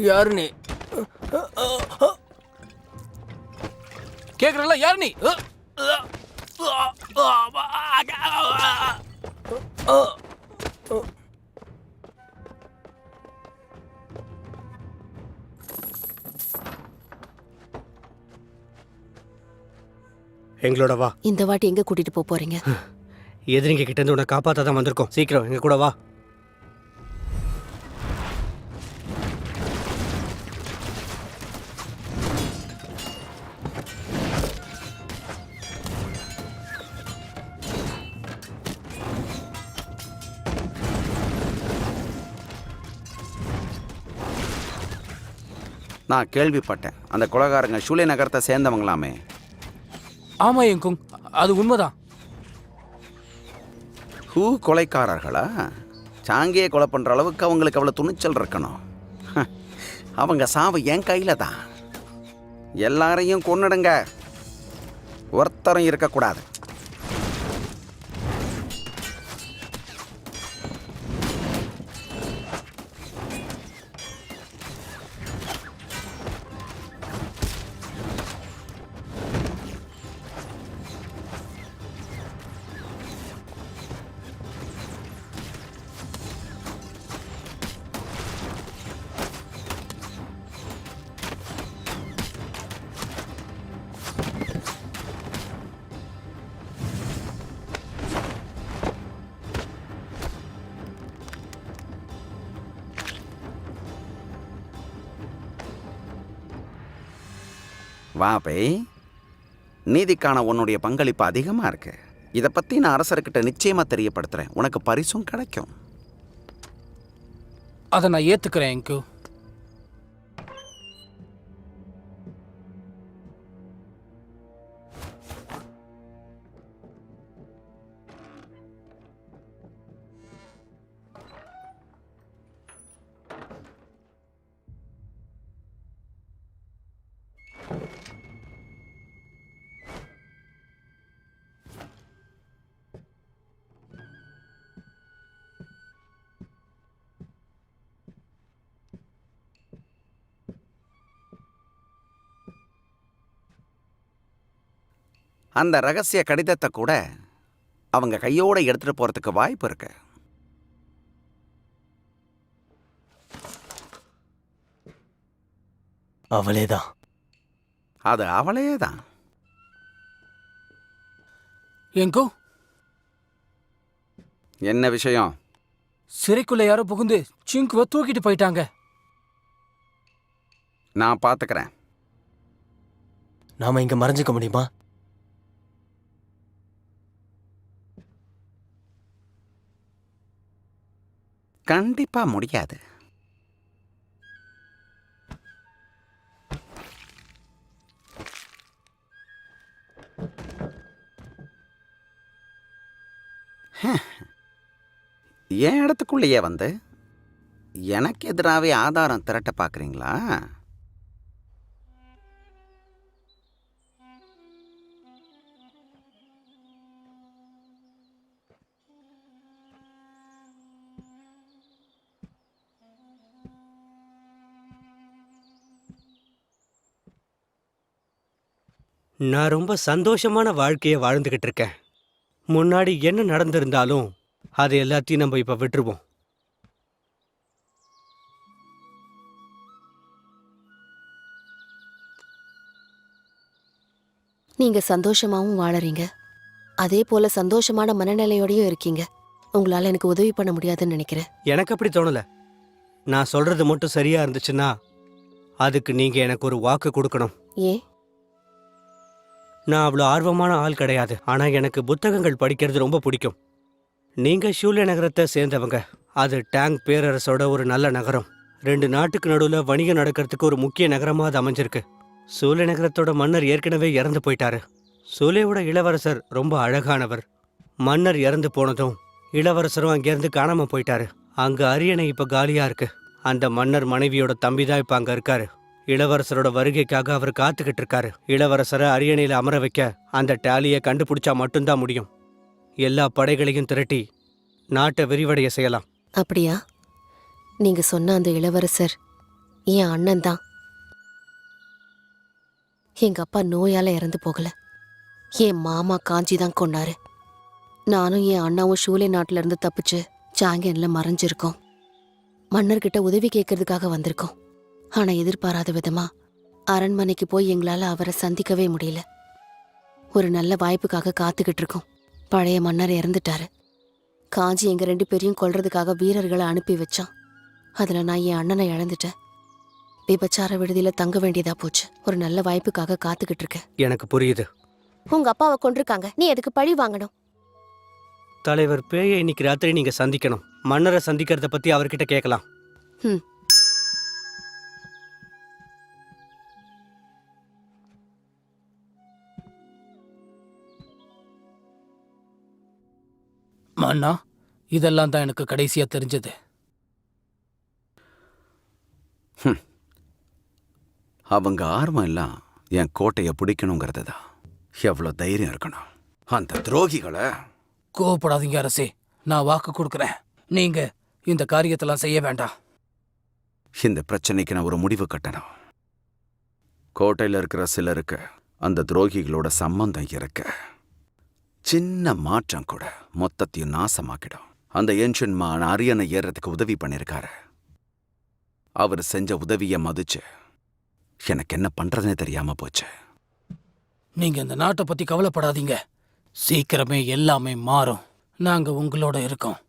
யாரு நீ? கேக்குறல, யாரு நீ? எங்களோட வா. இந்த வாட்டி எங்க கூட்டிட்டு போறீங்க? எதிரிங்க கிட்ட இருந்து உன்னை காப்பாத்த தான் வந்திருக்கோம். சீக்கிரம் எங்க கூட வா. நான் கேள்விப்பட்டேன், அந்த கொலைகாரங்க ஷூலே நகரத்தை சேர்ந்தவங்களாமே. ஆமா எங்குங், அது உண்மைதான். கொலைக்காரர்களா? சாங்கியை கொலை பண்ற அளவுக்கு அவங்களுக்கு அவ்வளவு துணிச்சல் இருக்கணும். அவங்க சாவு என் கையில தான். எல்லாரையும் கொன்னுடுங்க, ஒருத்தரும் இருக்கக்கூடாது. வா பேய், நீதிக்கான உன்னுடைய பங்களிப்பு அதிகமாக இருக்கு. இதை பற்றி நான் அரசர்கிட்ட நிச்சயமாக தெரியப்படுத்துகிறேன். உனக்கு பரிசும் கிடைக்கும். அதை நான் ஏற்றுக்கிறேன் எங்கு. அந்த ரகசிய கடிதத்தை கூட அவங்க கையோட எடுத்துட்டு போறதுக்கு வாய்ப்பு இருக்கு. அவளேதான். அது அவளே தான். எங்கோ என்ன விஷயம்? சிறைக்குள்ள யாரோ புகுந்து சிங்குவை தூக்கிட்டு போயிட்டாங்க. நான் பார்த்துக்கிறேன். நாம இங்க மறைஞ்சிக்க முடியுமா? கண்டிப்பா முடியாது. என் இடத்துக்குள்ளேயே வந்து எனக்கு எதிராகவே ஆதாரம் திரட்ட பார்க்குறீங்களா? நான் ரொம்ப சந்தோஷமான வாழ்க்கையை வாழ்ந்துகிட்டு இருக்கேன். முன்னாடி என்ன நடந்திருந்தாலும் அது எல்லாத்தையும் நம்ம இப்ப விட்டுருவோம். நீங்க சந்தோஷமாவும் வாழறீங்க, அதே போல சந்தோஷமான மனநிலையோடயும் இருக்கீங்க. உங்களால எனக்கு உதவி பண்ண முடியாதுன்னு நினைக்கிறேன். எனக்கு அப்படி தோணல. நான் சொல்றது மட்டும் சரியா இருந்துச்சுன்னா அதுக்கு நீங்க எனக்கு ஒரு வாக்கு கொடுக்கணும். ஏன்? நான் அவ்வளோ ஆர்வமான ஆள் கிடையாது, ஆனா எனக்கு புத்தகங்கள் படிக்கிறது ரொம்ப பிடிக்கும். நீங்க ஷூலே நகரத்தை சேர்ந்தவங்க. அது டேங் பேரரசோட ஒரு நல்ல நகரம். 2 நாட்டுக்கு நடுவுல வணிகம் நடக்கிறதுக்கு ஒரு முக்கிய நகரமா அது அமைஞ்சிருக்கு. சூலே நகரத்தோட மன்னர் ஏற்கனவே இறந்து போயிட்டாரு. சூலேவோட இளவரசர் ரொம்ப அழகானவர். மன்னர் இறந்து போனதும் இளவரசரும் அங்கேருந்து காணாம போயிட்டாரு. அங்க அரியணை இப்ப காலியா இருக்கு. அந்த மன்னர் மனைவியோட தம்பி தான் இப்ப அங்க இருக்காரு. இளவரசரோட வருகைக்காக அவர் காத்துக்கிட்டு இருக்காரு. இளவரசரை அரியணையில அமர வைக்க அந்த டேலியை கண்டுபிடிச்சா மட்டும்தான் முடியும். எல்லா படைகளையும் திரட்டி நாட்டை விரிவடைய செய்யலாம். அப்படியா? நீங்க சொன்ன அந்த இளவரசர் என் அண்ணன் தான். எங்க அப்பா நோயால இறந்து போகல, என் மாமா காஞ்சி தான் கொண்டாரு. நானும் என் அண்ணாவும் ஷூலே நாட்டுல இருந்து தப்பிச்சு சாங்கியன்ல மறைஞ்சிருக்கோம். மன்னர்கிட்ட உதவி கேட்கறதுக்காக வந்திருக்கோம். ஆனா எதிர்பாராத விதமா அரண்மனைக்கு போய் எங்களால அவரை சந்திக்கவே முடியல. ஒரு நல்ல வாய்ப்புக்காக காத்துக்கிட்டு இருக்கோம். பழைய மன்னர் இறந்துட்டாரு. காஞ்சி எங்க 2 பேரையும் கொல்றதுக்காக வீரர்களை அனுப்பி வச்சான். அதுல நான் என் அண்ணனை இழந்துட்டேன். விபச்சார விடுதியில தங்க வேண்டியதா போச்சு. ஒரு நல்ல வாய்ப்புக்காக காத்துக்கிட்டு இருக்கேன். எனக்கு புரியுது. உங்க அப்பாவை கொன்றிருக்காங்க, நீ எதுக்கு பழி வாங்கணும்? தலைவர் பேயை இன்னைக்கு ராத்திரி நீங்க சந்திக்கணும். மன்னரை சந்திக்கிறத பத்தி அவர்கிட்ட கேட்கலாம். ம். மன்னா, இதெல்லாம் தான் எனக்கு கடைசியா தெரிஞ்சது. அவங்க ஆர்வம் எல்லாம் என் கோட்டையை பிடிக்கணுங்கிறது தான். எவ்வளோ தைரியம் இருக்கணும் அந்த துரோகிகளை! கோவப்படாதீங்க அரசே, நான் வாக்கு கொடுக்குறேன். நீங்க இந்த காரியத்தெல்லாம் செய்ய வேண்டாம். இந்த பிரச்சனைக்கு நான் ஒரு முடிவு கட்டணும். கோட்டையில் இருக்கிற சிலருக்கு அந்த துரோகிகளோட சம்பந்தம் இருக்கு. சின்ன மாற்றம் கூட மொத்தத்தையும் நாசமாக்கிடும். அந்த ஏன்ஷியன் மான் அரியணை ஏறதுக்கு உதவி பண்ணியிருக்காரு. அவர் செஞ்ச உதவியை மதிச்சு எனக்கு என்ன பண்றதுனே தெரியாம போச்சு. நீங்க இந்த நாட்டை பத்தி கவலைப்படாதீங்க. சீக்கிரமே எல்லாமே மாறும். நாங்க உங்களோட இருக்கோம்.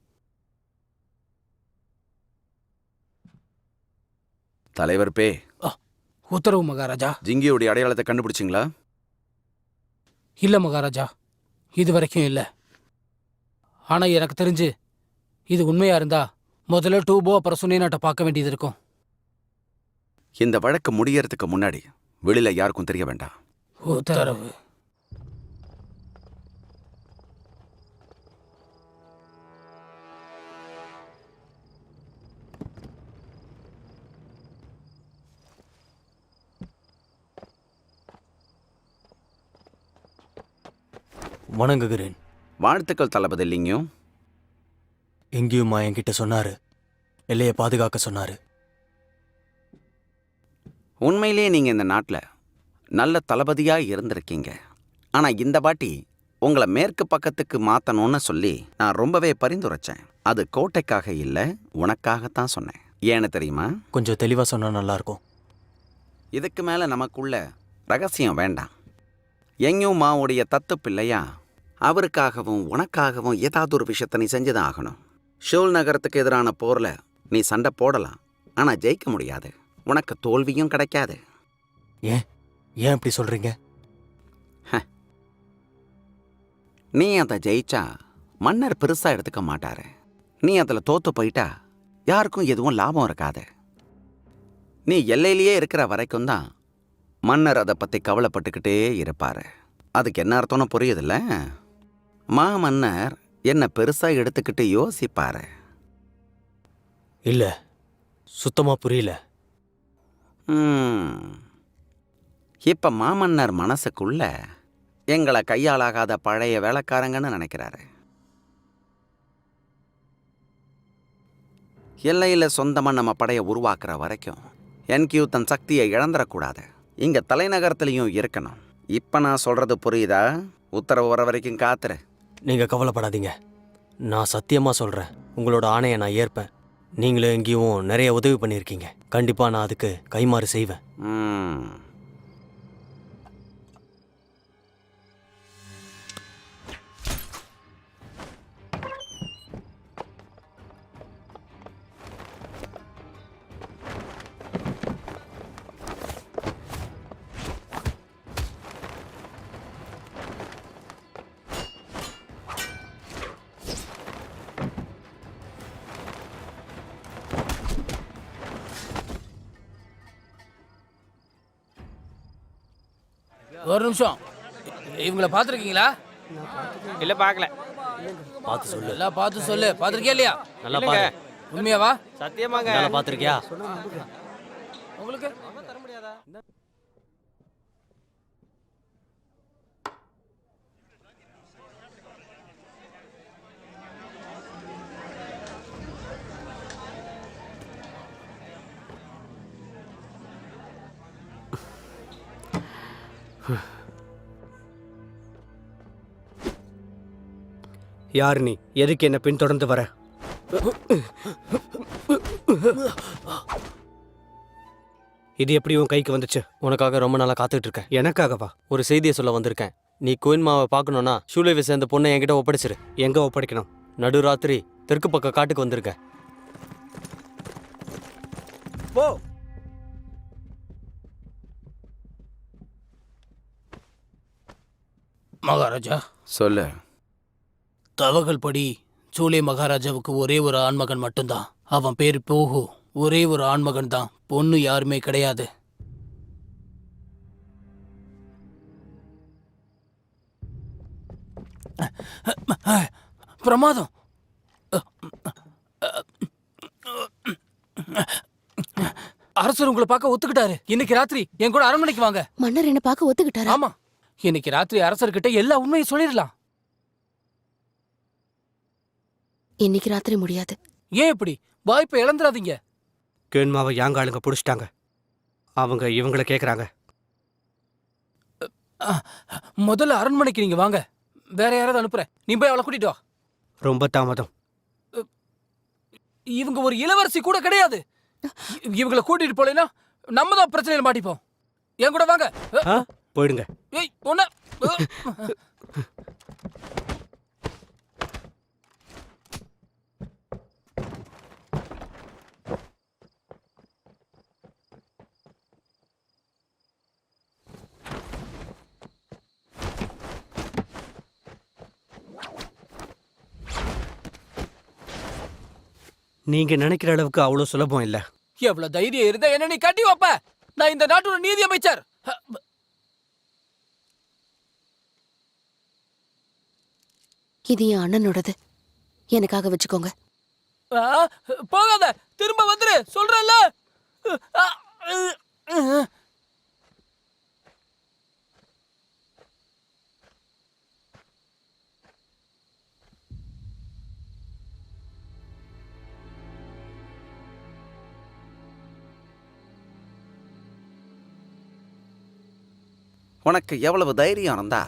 தலைவர் பே, உத்தரவு மகாராஜா. ஜிங்கியோடைய அடையாளத்தை கண்டுபிடிச்சிங்களா? இல்ல மகாராஜா, இது வரைக்கும் இல்ல. ஆனா எனக்கு தெரிஞ்சு இது உண்மையா இருந்தா முதல்ல டூபோ அப்புறம் சுனேனாட்ட பார்க்க வேண்டியது இருக்கும். இந்த வழக்கு முடியறதுக்கு முன்னாடி வெளியில யாருக்கும் தெரிய வேண்டாம். உத்தரவு. வணங்குகிறேன். வாழ்த்துக்கள் தளபதி லிங்கம். எங்கேயுமா என்கிட்ட சொன்னாரு, எல்லையை பாதுகாக்க சொன்னாரு. உண்மையிலேயே நீங்க இந்த நாட்டில் நல்ல தளபதியா இருந்திருக்கீங்க. ஆனா இந்த வாட்டி உங்களை மேற்கு பக்கத்துக்கு மாத்தணும்னு சொல்லி நான் ரொம்பவே பரிந்துரைச்சேன். அது கோட்டைக்காக இல்லை, உனக்காகத்தான் சொன்னேன். ஏன்னு தெரியுமா? கொஞ்சம் தெளிவா சொன்னா நல்லா இருக்கும். இதுக்கு மேல நமக்குள்ள ரகசியம் வேண்டாம். எங்கேயும் மாவுடைய தத்து பிள்ளையா, அவருக்காகவும் உனக்காகவும் ஏதாவது ஒரு விஷயத்த நீ செஞ்சுதான் ஆகணும். ஷூல் நகரத்துக்கு எதிரான போர்ல நீ சண்டை போடலாம், ஆனா ஜெயிக்க முடியாது. உனக்கு தோல்வியும் கிடைக்காது. ஏன் அப்படி சொல்றீங்க? நீ அதை ஜெயிச்சா மன்னர் பெருசா எடுத்துக்க மாட்டாரு. நீ அதில் தோத்து போயிட்டா யாருக்கும் எதுவும் லாபம் இருக்காது. நீ எல்லையிலேயே இருக்கிற வரைக்கும் தான் மன்னர் அதை பற்றி கவலைப்பட்டுக்கிட்டே இருப்பாரு. அதுக்கு என்ன அர்த்தம்னு புரியுதுல்ல? மாமன்னர் என்ன பெருசா எடுத்துக்கிட்டு யோசிப்பாரு. இல்லை, சுத்தமாக புரியல. இப்ப மாமன்னர் மனசுக்குள்ள எங்களை கையாளாகாத பழைய வேலைக்காரங்கன்னு நினைக்கிறாரு. எல்லையில் சொந்தமா நம்ம படையை உருவாக்குற வரைக்கும் என்கியூ தன் சக்தியை இழந்துடக்கூடாது. இங்க தலைநகரத்திலையும் இருக்கணும். இப்ப நான் சொல்றது புரியுதா? உத்தரவு வர வரைக்கும் காத்துரு. நீங்கள் கவலைப்படாதீங்க, நான் சத்தியமாக சொல்கிறேன், உங்களோட ஆணையை நான் ஏற்பேன். நீங்களும் எங்கேயும் நிறைய உதவி பண்ணியிருக்கீங்க. கண்டிப்பாக நான் அதுக்கு கைமாறு செய்வேன். ஒரு நிமிஷம், இவங்களை பார்த்துருக்கீங்களா? இல்லை, பார்க்கல. பார்த்து சொல்லு. எல்லாம் பார்த்து சொல்லு. பார்த்துருக்கியா இல்லையா? நல்லா பாரு. உண்மையாவா? சத்தியமாங்க. நல்லா பார்த்துருக்கியா? உங்களுக்கு யார் நீ? எதுக்கு என்ன பின்தொடர்ந்து வர? இது எப்படி உன் கைக்கு வந்துச்சு? உனக்காக ரொம்ப நாளாக காத்துக்கிட்டு இருக்கேன். எனக்காகவா? ஒரு செய்தியை சொல்ல வந்திருக்கேன். நீ கோயின்மாவை பார்க்கணுன்னா ஷூலேவை சேர்ந்த பொண்ணை என்கிட்ட ஒப்படைச்சிரு. எங்க ஒப்படைக்கணும்? நடுராத்திரி தெற்கு பக்க காட்டுக்கு வந்திருக்கேன். போ. மகாராஜா, சொல்லு. தவகள் படி சூலே மகாராஜாவுக்கு ஒரே ஒரு ஆண்மகன் மட்டும்தான். அவன் பேர் போகு. ஒரே ஒரு ஆண்மகன் தான், பொண்ணு யாருமே கிடையாது. பிரமாதம். அரசர் உங்களை பார்க்க ஒத்துக்கிட்டாரு. இன்னைக்கு ராத்திரி என் கூட அரண்மனைக்கு வாங்க. மன்னர் என்ன பார்க்க ஒத்துக்கிட்டாரா? ஆமா, இன்னைக்கு ராத்திரி அரசர்கிட்ட எல்லா உண்மையும் சொல்லிடலாம். இன்னைக்கு ராத்திரி முடியாது. ஏன் இப்படி? வாய்ப்பை இழந்துடாதீங்க. கேன்மாவை யாங்க ஆளுங்க பிடிச்சிட்டாங்க. அவங்க இவங்கள கேட்குறாங்க. முதல்ல அரண்மனைக்கு நீங்க வாங்க. வேற யாராவது அனுப்புறேன். நீ போய் அவளை கூட்டிட்டு வா. ரொம்ப தாமதம். இவங்க ஒரு இளவரசி கூட கிடையாது. இவங்களை கூட்டிட்டு போலேன்னா நம்ம தான் பிரச்சனையில மாட்டிப்போம். என் கூட வாங்க. போயிடுங்க. ஏய் ஒண்ணு. நீங்க நினைக்கிற அளவுக்கு அவ்வளோ சுலபம் இல்லை. எவ்வளவு தைரியம் இருந்தா என்ன நீ கட்டி வைப்ப? நான் இந்த நாட்டோட நீதி அமைச்சர். இது என் அண்ணனோடது. எனக்காக வச்சுக்கோங்க. போகாத, திரும்ப வந்துரு சொல்றல. உனக்கு எவ்வளவு தைரியம் இருந்தா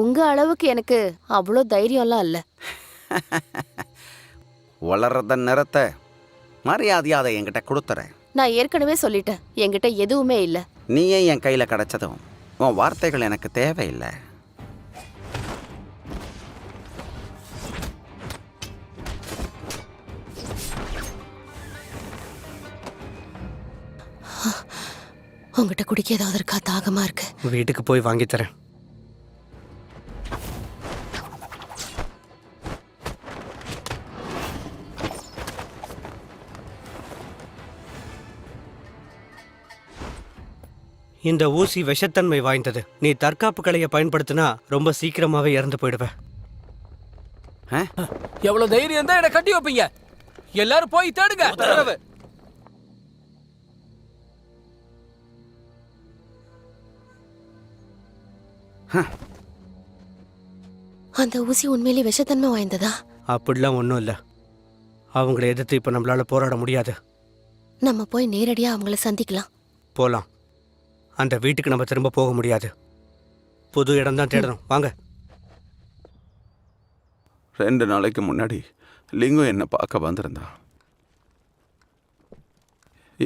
உங்க அளவுக்கு எனக்கு அவ்வளோ தைரியம்லாம் இல்ல. வளர்றத நிறத்தை மரியாதையா அதை என்கிட்ட கொடுத்துறேன். நான் ஏற்கனவே சொல்லிட்டேன், என்கிட்ட எதுவுமே இல்ல. நீயே என் கையில கிடைச்சதும் உன் வார்த்தைகள் எனக்கு தேவையில்லை. உங்ககிட்ட குடிக்க ஏதாவது இருக்கா? தாகமா இருக்கு. வீட்டுக்கு போய் வாங்கி தரேன். இந்த ஊசி விஷத்தன்மை வாய்ந்தது. நீ தற்காப்பு கலையை பயன்படுத்தினா ரொம்ப சீக்கிரமாவே இறந்து போயிடுவ. எவ்வளவு தைரியம் தான் என்ன கட்டி வைப்பீங்க? எல்லாரும் போய் தேடுங்க. உத்தரவு. அந்த ஊசி உண்மையிலே விஷத்தன்மை வாய்ந்ததா? அப்படிலாம் ஒன்றும் இல்லை. அவங்கள எதிர்த்து இப்போ நம்மளால போராட முடியாது. நம்ம போய் நேரடியா அவங்கள சந்திக்கலாம். போலாம். அந்த வீட்டுக்கு நம்ம திரும்ப போக முடியாது. புது இடம் தான் தேடணும். வாங்க. 2 நாளைக்கு முன்னாடி லிங்கம் என்னை பார்க்க வந்திருந்தான்.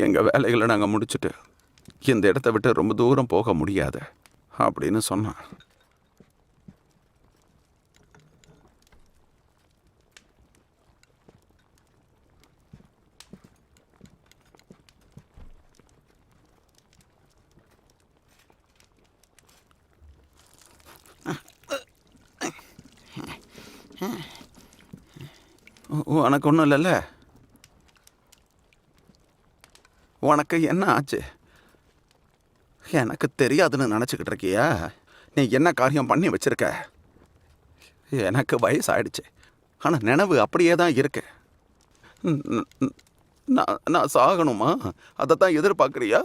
எங்கள் வேலைகளை நாங்கள் முடிச்சுட்டு இந்த இடத்த விட்டு ரொம்ப தூரம் போக முடியாது அப்படின்னு சொன்னான். உனக்கு ஒன்றும் இல்லைல்ல? உனக்கு என்ன ஆச்சு? எனக்கு தெரியாதுன்னு நினச்சிக்கிட்டு இருக்கியா? நீ என்ன காரியம் பண்ணி வச்சிருக்க? எனக்கு வயசாயிடுச்சு, ஆனால் நினைவு அப்படியே தான் இருக்கு. நான் சாகணுமா? அதை தான் எதிர்பார்க்குறியா?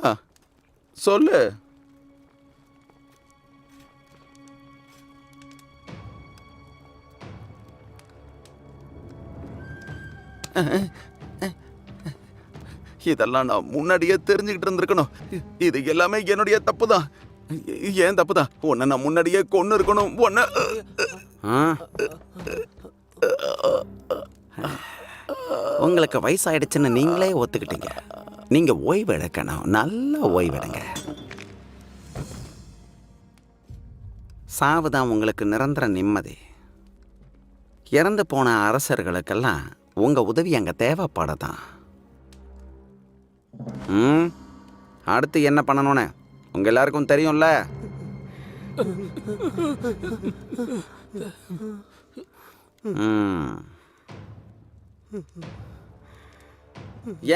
சொல்லு. இதெல்லாம் நான் முன்னாடியே தெரிஞ்சுக்கிட்டு இருந்திருக்கணும். இது எல்லாமே என்னுடைய தப்பு தான். ஏன் தப்பு தான்? உன்னை நான் முன்னாடியே கொன்னு இருக்கணும். உன்னை உங்களுக்கு வயசாயிடுச்சுன்னு நீங்களே ஒத்துக்கிட்டீங்க. நீங்க ஓய்வு எடுக்கணும். நல்லா ஓய்வெடுங்க. சாவுதான் உங்களுக்கு நிரந்தர நிம்மதி. இறந்து போன அரசர்களுக்கெல்லாம் உங்க உதவி அங்க தேவைப்படதான். அடுத்து என்ன பண்ணணும்னு உங்க எல்லாருக்கும் தெரியும்ல?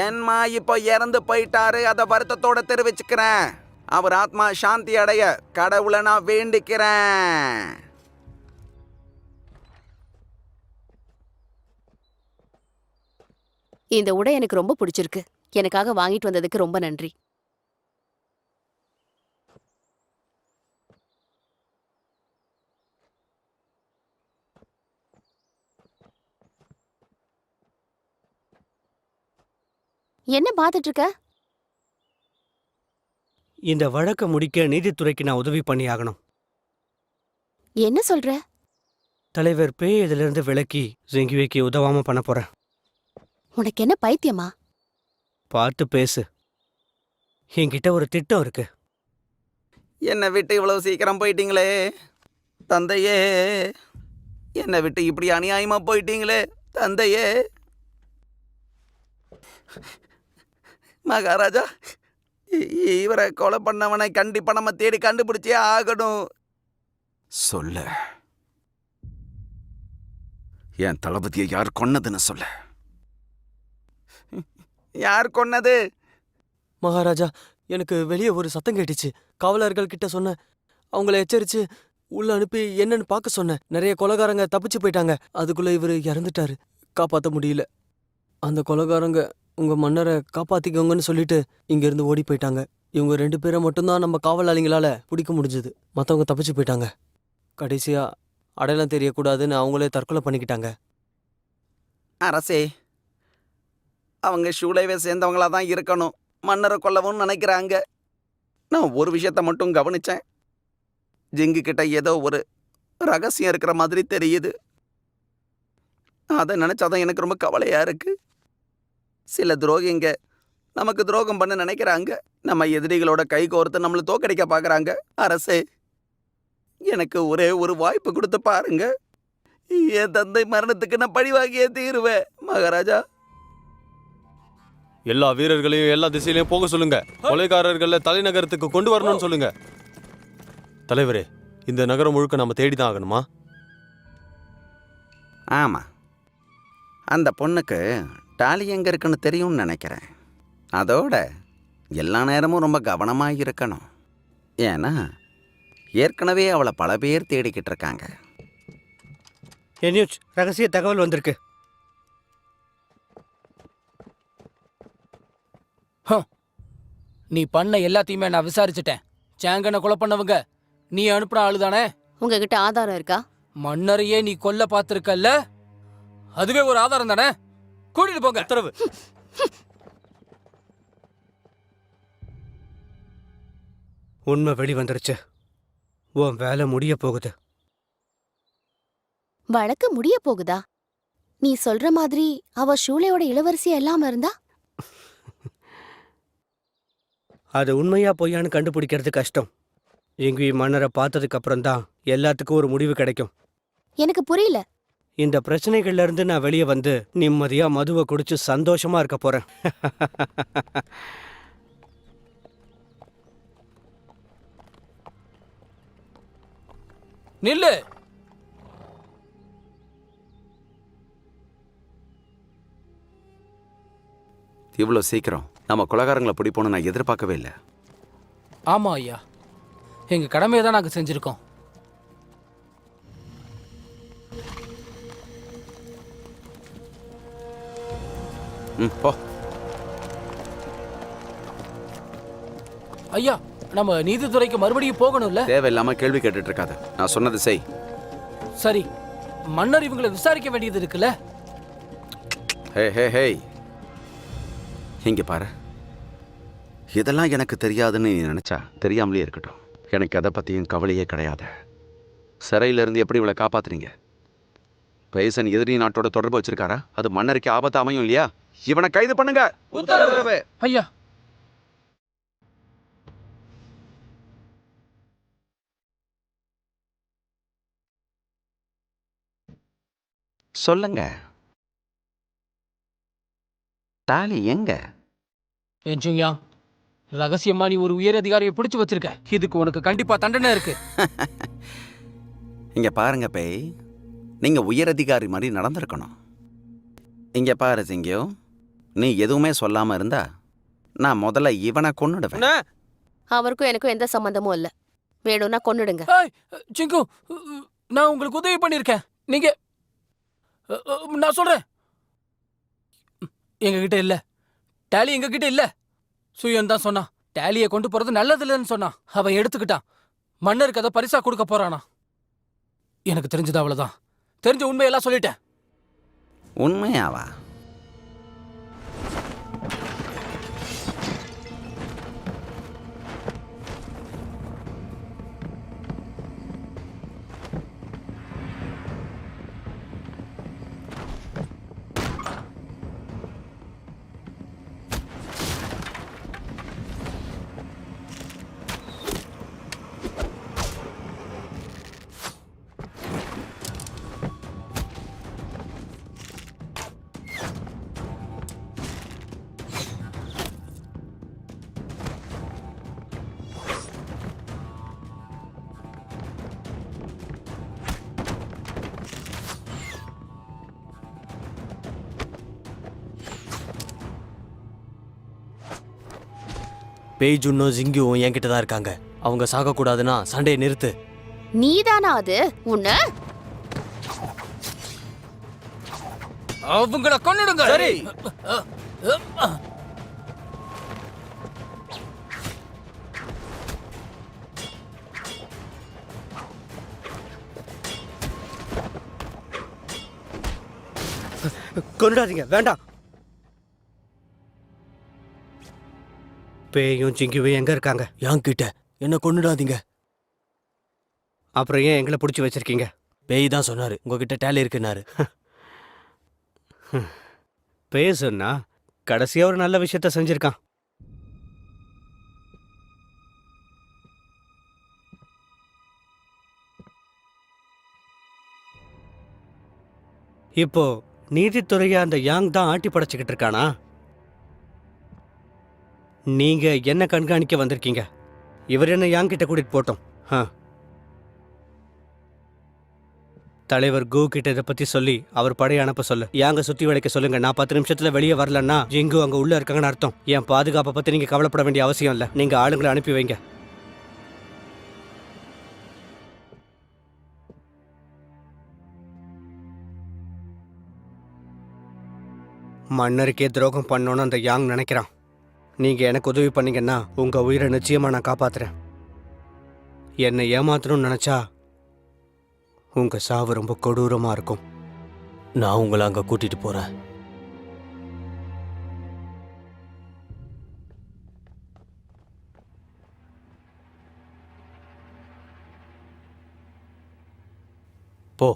என்மா இப்போ இறந்து போயிட்டாரு. அதை வருத்தத்தோட தெரிவிச்சுக்கிறேன். அவர் ஆத்மா சாந்தி அடைய கடவுளை நான் வேண்டிக்கிறேன். இந்த உடை எனக்கு ரொம்ப பிடிச்சிருக்கு. எனக்காக வாங்கிட்டு வந்ததுக்கு ரொம்ப நன்றி. என்ன பார்த்துட்டு இருக்க? இந்த வழக்கை முடிக்க நீதித்துறைக்கு நான் உதவி பண்ணி ஆகணும். என்ன சொல்ற? தலைவர் பேய் இதிலிருந்து விலக்கி ஜெங்குவேக்கு உதவாம பண்ண போறேன். உனக்கு என்ன பைத்தியமா? பார்த்து பேசு. என்கிட்ட ஒரு திட்டம் இருக்கு. என்னை விட்டு இவ்வளவு சீக்கிரம் போயிட்டீங்களே தந்தையே. என்னை விட்டு இப்படி அநியாயமா போயிட்டீங்களே தந்தையே. மகாராஜா, இவரை கொலை பண்ணவனை கண்டிப்பா நம்ம தேடி கண்டுபிடிச்சே ஆகணும். சொல்ல, என் தளபதியை யார் கொன்னதுன்னு சொல்ல. யார் கொன்னது? மகாராஜா, எனக்கு வெளியே ஒரு சத்தம் கேட்டுச்சு. காவலர்கள் கிட்ட சொன்னேன். அவங்கள எச்சரிச்சு உள்ள அனுப்பி என்னன்னு பார்க்க சொன்னேன். நிறைய கொலைகாரங்க தப்பிச்சு போயிட்டாங்க. அதுக்குள்ள இவர் இறந்துட்டாரு. காப்பாற்ற முடியல. அந்த கொலைகாரங்க உங்க மன்னரை காப்பாத்திக்கோங்கன்னு சொல்லிட்டு இங்கிருந்து ஓடி போயிட்டாங்க. இவங்க 2 பேரை மட்டும்தான் நம்ம காவலாளிங்களால பிடிக்க முடிஞ்சது. மற்றவங்க தப்பிச்சு போயிட்டாங்க. கடைசியா அடையாளம் தெரியக்கூடாதுன்னு அவங்களே தற்கொலை பண்ணிக்கிட்டாங்க. அரசே, அவங்க ஷூலேவே சேர்ந்தவங்களா தான் இருக்கணும். மன்னரை கொல்லவும் நினைக்கிறாங்க. நான் ஒரு விஷயத்த மட்டும் கவனிச்சேன். ஜிங்கு கிட்ட ஏதோ ஒரு ரகசியம் இருக்கிற மாதிரி தெரியுது. அதை நினைச்சாதான் எனக்கு ரொம்ப கவலையா இருக்கு. சில துரோகிங்க நமக்கு துரோகம் பண்ண நினைக்கிறாங்க. நம்ம எதிரிகளோட கை கோர்த்து நம்மளை தோக்கடிக்க பார்க்கறாங்க. அரசே, எனக்கு ஒரே ஒரு வாய்ப்பு கொடுத்து பாருங்க. என் தந்தை மரணத்துக்கு நான் பழி வாங்கியே தீருவேன். மகாராஜா, எல்லா வீரர்களையும் எல்லா திசையிலையும் போக சொல்லுங்க. கொலைகாரர்களை தலைநகரத்துக்கு கொண்டு வரணும்னு சொல்லுங்க. தலைவரே, இந்த நகரம் முழுக்க நம்ம தேடிதான் ஆகணுமா? ஆமாம், அந்த பொண்ணுக்கு டாலி எங்கே இருக்குன்னு தெரியும்னு நினைக்கிறேன். அதோட எல்லா நேரமும் ரொம்ப கவனமாக இருக்கணும். ஏன்னா ஏற்கனவே அவளை பல பேர் தேடிக்கிட்டு இருக்காங்க. நியூஸ் ரகசிய தகவல் வந்திருக்கு. நீ பண்ண எல்லாத்தையுமே நான் விசாரிச்சுட்டேன். சேங்கனை கொலை பண்ணவங்க நீ அனுப்புன ஆளுதானே? உங்ககிட்ட ஆதாரம் இருக்கா? மன்னரையே நீ கொல்ல பார்த்திருக்கல்ல, அதுவே ஒரு ஆதாரம் தானே. கூட்டிட்டு போங்க. உத்தரவு. உண்மை வெளி வந்துருச்சு. உன் வேலை முடிய போகுது. வழக்கு முடிய போகுதா? நீ சொல்ற மாதிரி அவ ஷூலையோட இளவரசியா இல்லாம இருந்தா? அது உண்மையா பொய்யான்னு கண்டுபிடிக்கிறது கஷ்டம். இங்கு மன்னரை பார்த்ததுக்கு அப்புறம் தான் எல்லாத்துக்கும் ஒரு முடிவு கிடைக்கும். எனக்கு புரியல. இந்த பிரச்சனைகள்ல இருந்து நான் வெளியே வந்து நிம்மதியா மதுவை குடிச்சு சந்தோஷமா இருக்க போறேன். நில்லு. இவ்வளோ சீக்கிரம் நம்ம கொலைகாரங்களை பிடிப்போன்னு நான் எதிர்பார்க்கவே இல்லை. ஆமா ஐயா, எங்க கடமையை தான் நாங்க செஞ்சிருக்கோம். போ. ஐயா, நம்ம நீதித்துறைக்கு மறுபடியும் போகணும்ல? தேவையில்லாம கேள்வி கேட்டுட்டு இருக்காத. நான் சொன்னது செய். சரி, மன்னர் இவங்களை விசாரிக்க வேண்டியது இருக்குல்ல? ஹே ஹே ஹே, இங்க பாரு. இதெல்லாம் எனக்கு தெரியாதுன்னு நீ நினைச்சா தெரியாமலே இருக்கட்டும். எனக்கு அதை பற்றியும் கவலையே கிடையாது. சிறையிலிருந்து எப்படி இவளை காப்பாத்துறீங்க? பேசன் எதிரி நாட்டோட தொடர்பு வச்சிருக்காரா? அது மன்னருக்கு ஆபத்து அமையும் இல்லையா? இவனை கைது பண்ணுங்க. உத்தரவு. ஐயா, சொல்லுங்க, தாலி எங்க? ஏஞ்சுயா, ரகசியமா நீ ஒரு உயர் அதிகாரியை பிடிச்சு வச்சிருக்க. இதுக்கு உனக்கு கண்டிப்பா தண்டனை இருக்கு. இங்க பாருங்க பேய், நீங்க உயர் அதிகாரி மாதிரி நடந்திருக்கணும். இங்க பாரு சிங்கம், நீ எதுவுமே சொல்லாம இருந்தா நான் முதல்ல இவனை கொன்னுடுவேன். அவருக்கும் எனக்கும் எந்த சம்பந்தமும் இல்ல. வேணும்னா கொன்னுடுங்க. ஏய், சிங்கு, நான் உங்களுக்கு உதவி பண்ணிருக்கேன். நீங்க நான் சொல்றேன், எங்க கிட்ட இல்ல டேலி, எங்க கிட்ட இல்ல. சுயன் தான் சொன்னான், டேலியை கொண்டு போறது நல்லது இல்லைன்னு சொன்னான். அவன் எடுத்துக்கிட்டான். மன்னருக்கு அதை பரிசா கொடுக்க போறானா? எனக்கு தெரிஞ்சது அவ்வளவுதான். தெரிஞ்ச உண்மையெல்லாம் சொல்லிட்டேன். உண்மையாவா? பேய் ஜுன்னும் ஜிங்கியும் என்கிட்ட தான் இருக்காங்க. அவங்க சாகக்கூடாதுன்னா சண்டையை நிறுத்து. நீதானா அது? உன்ன அவங்கள கொன்னுடுங்க. சரி. கொன்னுடாதீங்க, வேண்டாம். பேயும் சிங்கியும் எங்க இருக்காங்க? என்கிட்ட. என்ன கொன்னுடாதீங்க. அப்புறம் ஏன் எங்களை பிடிச்சி வச்சிருக்கீங்க? பேய் தான் சொன்னாரு, உங்ககிட்ட டேலி இருக்குன்னாரு. பேசுன்னா கடைசியா ஒரு நல்ல விஷயத்த செஞ்சிருக்கான். இப்போ நீதித்துறையை அந்த யாங் தான் ஆட்டி படைச்சுக்கிட்டு இருக்கானா? நீங்க என்ன கண்காணிக்க வந்திருக்கீங்க? இவர் என்ன என்கிட்ட கூட்டிட்டு போட்டோம். தலைவர் கு கிட்ட இதை பத்தி சொல்லி அவர் படையை அனுப்ப சொல்லு. யாங்க சுத்தி வளைக்க சொல்லுங்க. நான் 10 நிமிஷத்துல வெளியே வரலன்னா ஜிங்கு அங்க உள்ள இருக்காங்கன்னு அர்த்தம். என் பாதுகாப்பை பத்தி நீங்க கவலைப்பட வேண்டிய அவசியம் இல்ல. நீங்க ஆளுங்களை அனுப்பி வைங்க. மன்னருக்கே துரோகம் பண்ணணும்னு அந்த யாங் நினைக்கிறான். நீங்க எனக்கு உதவி பண்ணீங்கன்னா உங்க உயிரை நிச்சயமா நான் காப்பாத்துறேன். என்னை ஏமாத்தணும்னு நினைச்சா உங்க சாவு ரொம்ப கொடூரமா இருக்கும். நான் உங்களை அங்கே கூட்டிட்டு போகிறேன். போ.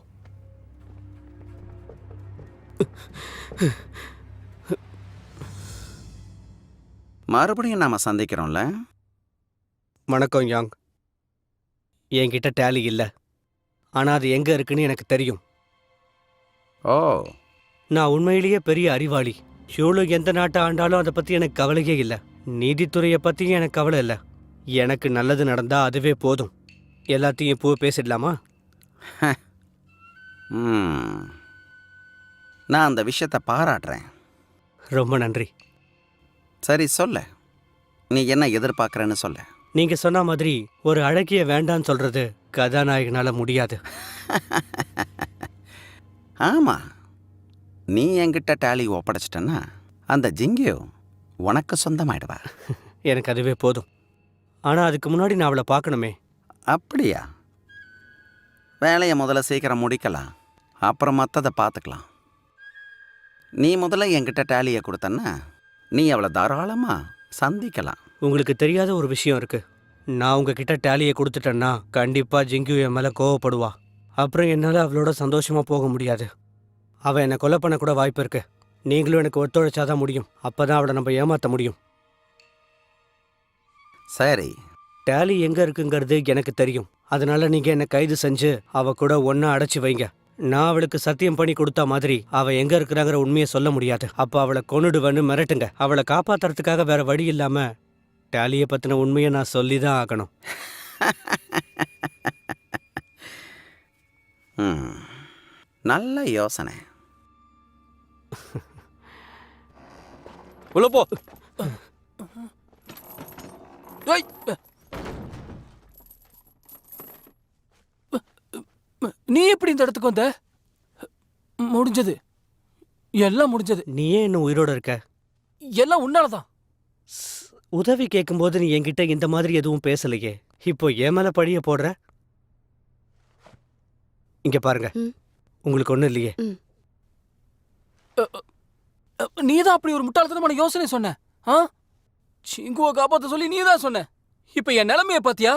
மறுபடியும் நாம சந்திக்கிறோம்ல. வணக்கம் யாங். என்கிட்ட டேலி இல்லை, ஆனா அது எங்க இருக்குன்னு எனக்கு தெரியும். ஓ, நான் உண்மையிலேயே பெரிய அறிவாளி. ஷூலு எந்த நாட்டை ஆண்டாலும் அதை பத்தி எனக்கு கவலையே இல்லை. நீதித்துறையை பத்தியும் எனக்கு கவலை இல்லை. எனக்கு நல்லது நடந்தா அதுவே போதும். எல்லாத்தையும் இப்போ பேசிடலாமா? நான் அந்த விஷயத்தை பாராட்டுறேன். ரொம்ப நன்றி. சரி சொல்ல, நீ என்ன எதிர்பார்க்கறன்னு சொல்ல. நீங்க சொன்ன மாதிரி ஒரு அழகிய வேண்டான்னு சொல்றது கதாநாயகனால முடியாது. ஆமா, நீ என்கிட்ட டேலி ஒப்படைச்சிட்டன்னா அந்த ஜிங்கியோ உனக்கு சொந்தமாயிடுவா. எனக்கு அதுவே போதும். ஆனா அதுக்கு முன்னாடி நான் அவளை பார்க்கணுமே. அப்படியா? வேலையை முதல்ல சீக்கிரம் முடிக்கலாம், அப்புறம் மற்றதை பார்த்துக்கலாம். நீ முதல்ல என்கிட்ட டேலியை கொடுத்தன்னா நீ அவளை தாராளமாக சந்திக்கலாம். உங்களுக்கு தெரியாத ஒரு விஷயம் இருக்கு. நான் உங்ககிட்ட டேலியை கொடுத்துட்டேன்னா கண்டிப்பா ஜிங்கு என் மேல கோவப்படுவா. அப்புறம் என்னால் அவளோட சந்தோஷமா போக முடியாது. அவள் என்னை கொலை பண்ண கூட வாய்ப்பு இருக்கு. நீங்களும் எனக்கு ஒத்துழைச்சாதான் முடியும். அப்பதான் அவளை நம்ம ஏமாற்ற முடியும். சரி, டேலி எங்க இருக்குங்கிறது எனக்கு தெரியும். அதனால நீங்க என்னை கைது செஞ்சு அவ கூட ஒன்னா அடைச்சி வைங்க. நான் அவளுக்கு சத்தியம் பண்ணி கொடுத்தா மாதிரி அவ எங்க இருக்கிறாங்கிற உண்மையை சொல்ல முடியாது. அப்ப அவளை கொன்னுடுவேன்னு மிரட்டுங்க. அவளை காப்பாத்துறதுக்காக வேற வழி இல்லாம டேலியை பத்தின உண்மையை நான் சொல்லிதான் ஆகணும். நல்ல யோசனை. உள்ள போ. ஏய், நீ எப்படி இந்த இடத்துக்கு வந்த? முடிஞ்சது, எல்லாம் முடிஞ்சது. நீ ஏன் இன்னும் உயிரோட இருக்க? எல்லாம் உன்னாலதான். உதவி கேட்கும்போது நீ என்கிட்ட இந்த மாதிரி எதுவும் பேசலையே. இப்போ என் மேல பழிய போடுற. இங்க பாருங்க, உங்களுக்கு ஒண்ணும் இல்லையே. நீதான் அப்படி ஒரு முட்டாள்தனமான யோசனை சொன்ன. சிங்குவை காப்பாத்த சொல்லி நீதான் சொன்ன. இப்ப என் நிலைமைய பாத்தியா?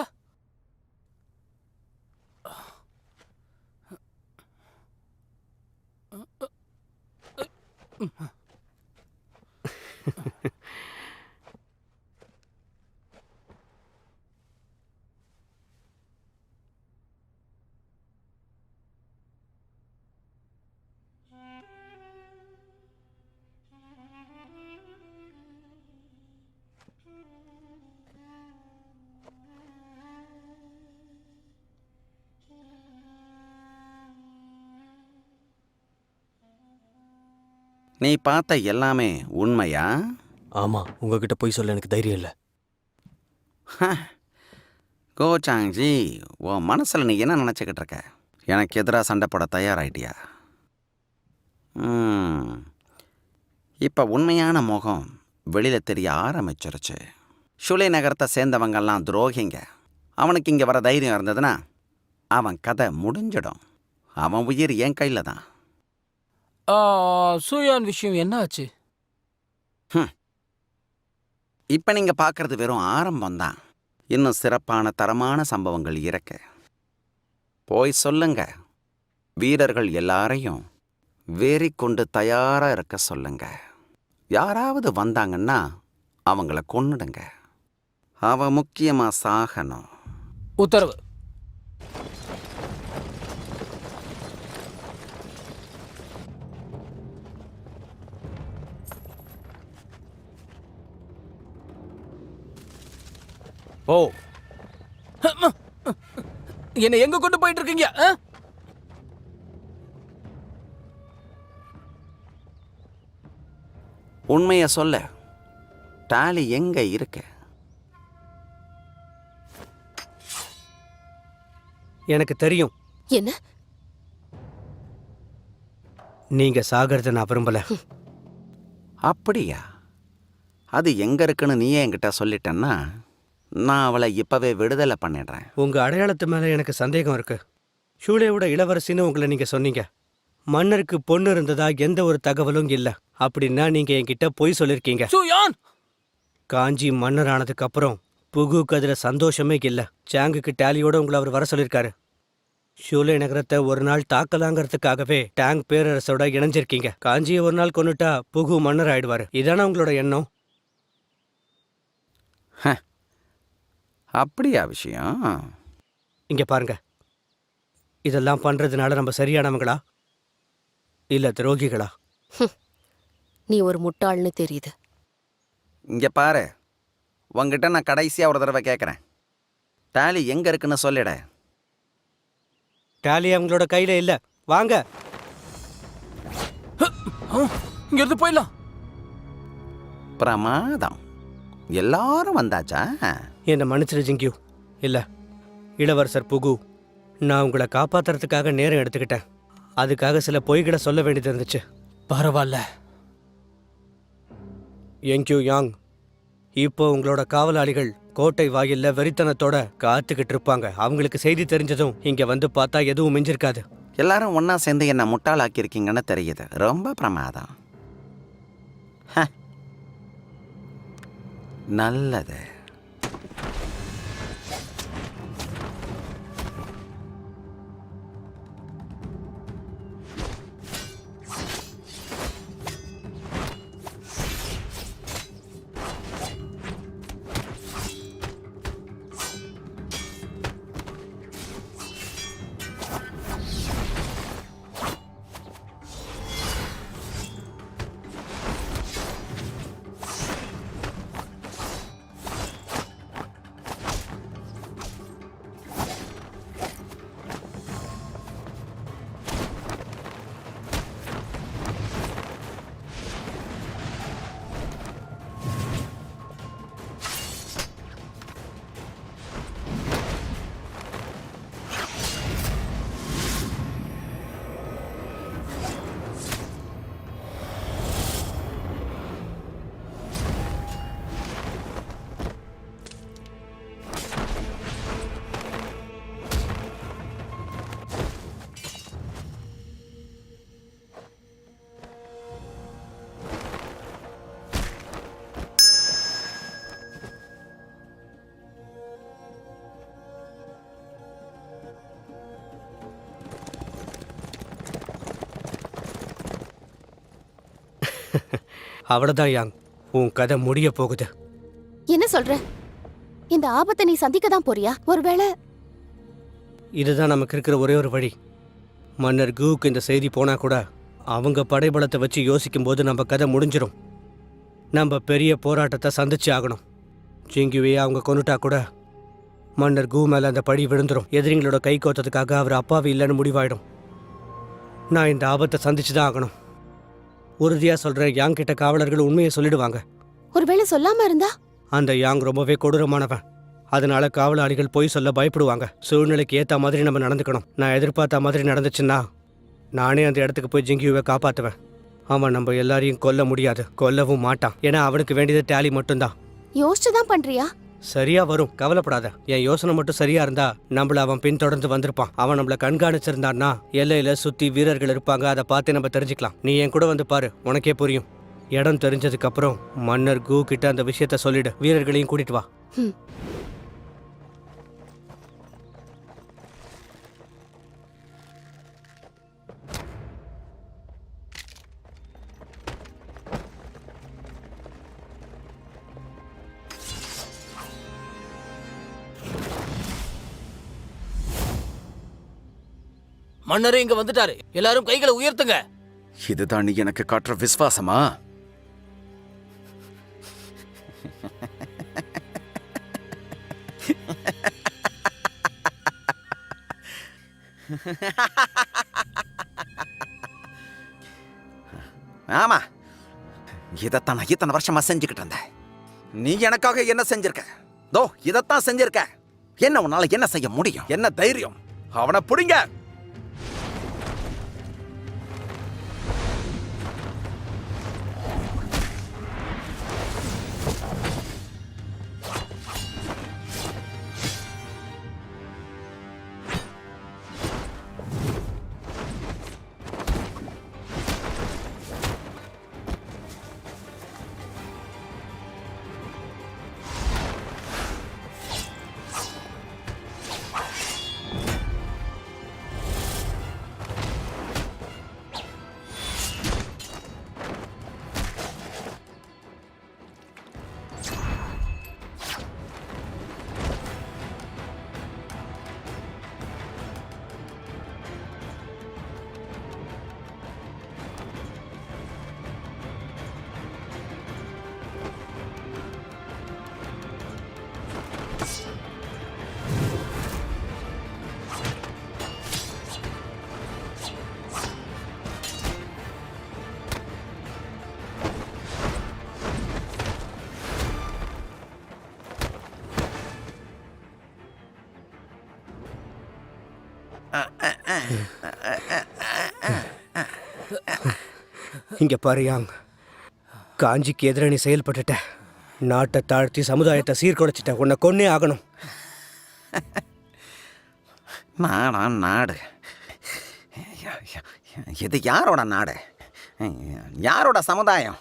நீ பார்த்த எல்லாமே உண்மையா? ஆமாம், உங்ககிட்ட போய் சொல்ல எனக்கு தைரியம் இல்லை. கோச்சாங்ஜி, உன் மனசில் நீ என்ன நினச்சிக்கிட்டு இருக்க? எனக்கு எதிராக சண்டை போட தயாராகிட்டியா? இப்போ உண்மையான முகம் வெளியில் தெரிய ஆரம்பிச்சிருச்சு. ஷுலை நகரத்தை சேர்ந்தவங்கெல்லாம் துரோகிங்க. அவனுக்கு இங்கே வர தைரியம் இருந்ததுன்னா அவன் கதை முடிஞ்சிடும். அவன் உயிர் என் கையில் தான். சூயான் விஷயம் என்ன ஆச்சு? இப்போ நீங்கள் பார்க்குறது வெறும் ஆரம்பம்தான். இன்னும் சிறப்பான தரமான சம்பவங்கள் இருக்கு. போய் சொல்லுங்க, வீரர்கள் எல்லாரையும் வேறி கொண்டு தயாராக இருக்க சொல்லுங்க. யாராவது வந்தாங்கன்னா அவங்கள கொன்னுடுங்க. அவன் முக்கியமாக சாகணும். உத்தரவு. போ. என்ன எங்க கொண்டு போயிட்டு இருக்கீங்க? உண்மைய சொல்ல, டாலி எங்க இருக்கு? எனக்கு தெரியும். என்ன? நீங்க சாகிறத நான் விரும்பல. அப்படியா? அது எங்க இருக்குன்னு நீயே என்கிட்ட சொல்லிட்டேன்னா நான் அவளை இப்பவே விடுதலை பண்ணிடுறேன். உங்க அடையாளத்து மேல எனக்கு சந்தேகம் இருக்கு. ஷூலேவோட இளவரசின்னு உங்களை நீங்க சொன்னீங்க. மன்னருக்கு பொண்ணு இருந்ததா எந்த ஒரு தகவலும் இல்ல. அப்படின்னா நீங்க என்கிட்ட பொய் சொல்லிருக்கீங்க. சூயான், காஞ்சி மன்னர் ஆனதுக்கு அப்புறம் புகுக்கு அதுல சந்தோஷமே இல்ல. சாங்குக்கு டாலியோட உங்களை அவர் வர சொல்லிருக்காரு. ஷூலே நகரத்தை ஒரு நாள் தாக்கலாங்கிறதுக்காகவே டாங் பேரரசோட இணைஞ்சிருக்கீங்க. காஞ்சியை ஒரு நாள் கொண்டுட்டா புகு மன்னர் ஆயிடுவாரு. இதானே உங்களோட எண்ணம்? அப்படியா விஷயம்? இங்க பாருங்க, இதெல்லாம் பண்றதுனால நம்ம சரியானவங்களா இல்ல துரோகிகளா? நீ ஒரு முட்டாள்னு தெரியுது. இங்க பாரு, உங்ககிட்ட நான் கடைசியா ஒரு தடவை கேட்குறேன். டாலி எங்க இருக்குன்னு சொல்லிட. டாலி அவங்களோட கையில இல்ல. வாங்க. இங்க இருந்து போயிடலாம். பிரமாதம். எல்லாரும் வந்தாச்சா? என்னை மன்னிச்சிரு ஜிங்கியூ. இல்ல இளவரசர் புகு, நான் உங்களை காப்பாத்துறதுக்காக நேரம் எடுத்துக்கிட்டேன். அதுக்காக சில பொய்களை சொல்ல வேண்டியது இருந்துச்சு. பரவாயில்ல. யங்க்யூ யாங், இப்போ உங்களோட காவலாளிகள் கோட்டை வாயில்ல வெறித்தனத்தோட காத்துக்கிட்டு இருப்பாங்க. அவங்களுக்கு செய்தி தெரிஞ்சதும் இங்க வந்து பார்த்தா எதுவும் மிஞ்சிருக்காது. எல்லாரும் ஒண்ணா சேர்ந்து என்ன முட்டாளாக்கியிருக்கீங்கன்னு தெரியுது. ரொம்ப பிரமாதம். நல்லது. அவ்வளவுதான் யாங், உன் கதை முடிய போகுது. என்ன சொல்ற? இந்த ஆபத்தை நீ சந்திக்க தான் போறியா? ஒருவேளை இதுதான் நமக்கு இருக்கிற ஒரே ஒரு வழி. மன்னர் கூக்கு இந்த செய்தி போனா கூட அவங்க படைபலத்தை வச்சு யோசிக்கும் போது நம்ம கதை முடிஞ்சிடும். நம்ம பெரிய போராட்டத்தை சந்திச்சு ஆகணும். ஜிங்குவையே அவங்க கொண்டுட்டா கூட மன்னர் கூ மேல அந்த பழி விழுந்துரும். எதிரிங்களோட கை கோத்ததுக்காக அவர் அப்பாவி இல்லைன்னு முடிவாயிடும். நான் இந்த ஆபத்தை சந்திச்சு தான் ஆகணும். உறுதியா சொல்றேன், யாங் கிட்ட காவலர்கள் உண்மையை சொல்லிடுவாங்க. ஒருவேளை சொல்லாம இருந்தா? அந்த யாங் ரொம்பவே கொடூரமானவன். அதனால காவலாளிகள் பொய் சொல்ல பயப்படுவாங்க. சூழ்நிலைக்கு ஏத்த மாதிரி நம்ம நடந்துக்கணும். நான் எதிர்பார்த்த மாதிரி நடந்துச்சுன்னா நானே அந்த இடத்துக்கு போய் ஜிங்கியூவை காப்பாத்துவேன். அவன் நம்ம எல்லாரையும் கொல்ல முடியாது, கொல்லவும் மாட்டான். ஏன்னா அவனுக்கு வேண்டியது டாலி மட்டும்தான். யோசிச்சுதான் பண்றியா? சரியா வரும், கவலைப்படாத. என் யோசனை மட்டும் சரியா இருந்தா நம்மள அவன் பின்தொடர்ந்து வந்திருப்பான். அவன் நம்மள கண்காணிச்சிருந்தான்னா எல்லையில சுத்தி வீரர்கள் இருப்பாங்க. அதை பார்த்து நம்ம தெரிஞ்சுக்கலாம். நீ என் கூட வந்து பாரு, உனக்கே புரியும். இடம் தெரிஞ்சதுக்கு அப்புறம் மன்னர் கூ கிட்ட அந்த விஷயத்த சொல்லிடு. வீரர்களையும் கூட்டிட்டு வா. மன்னரே இங்க வந்துட்டாரு. எல்லாரும் கைகளை உயர்த்துங்க. இதுதான் நீ எனக்கு காட்டுற விசுவாசமா? ஆமா, இதைத்தான் நான் இத்தனை வருஷமா செஞ்சுக்கிட்டு இருந்தேன். நீ எனக்காக என்ன செஞ்சிருக்க? தோ இதைத்தான் செஞ்சிருக்க. என்ன உன்னால என்ன செய்ய முடியும்? என்ன தைரியம்? அவனை புடிங்க. இங்க பாரு யாங், காஞ்சிக்கு எதிராக நீ செயல்பட்டுட்ட. நாட்டை தாழ்த்தி சமுதாயத்தை சீர்குலைச்சிட்ட. உன்னை கொன்னே ஆகணும். நாடா நாடு? இது யாரோட நாடு? யாரோட சமுதாயம்?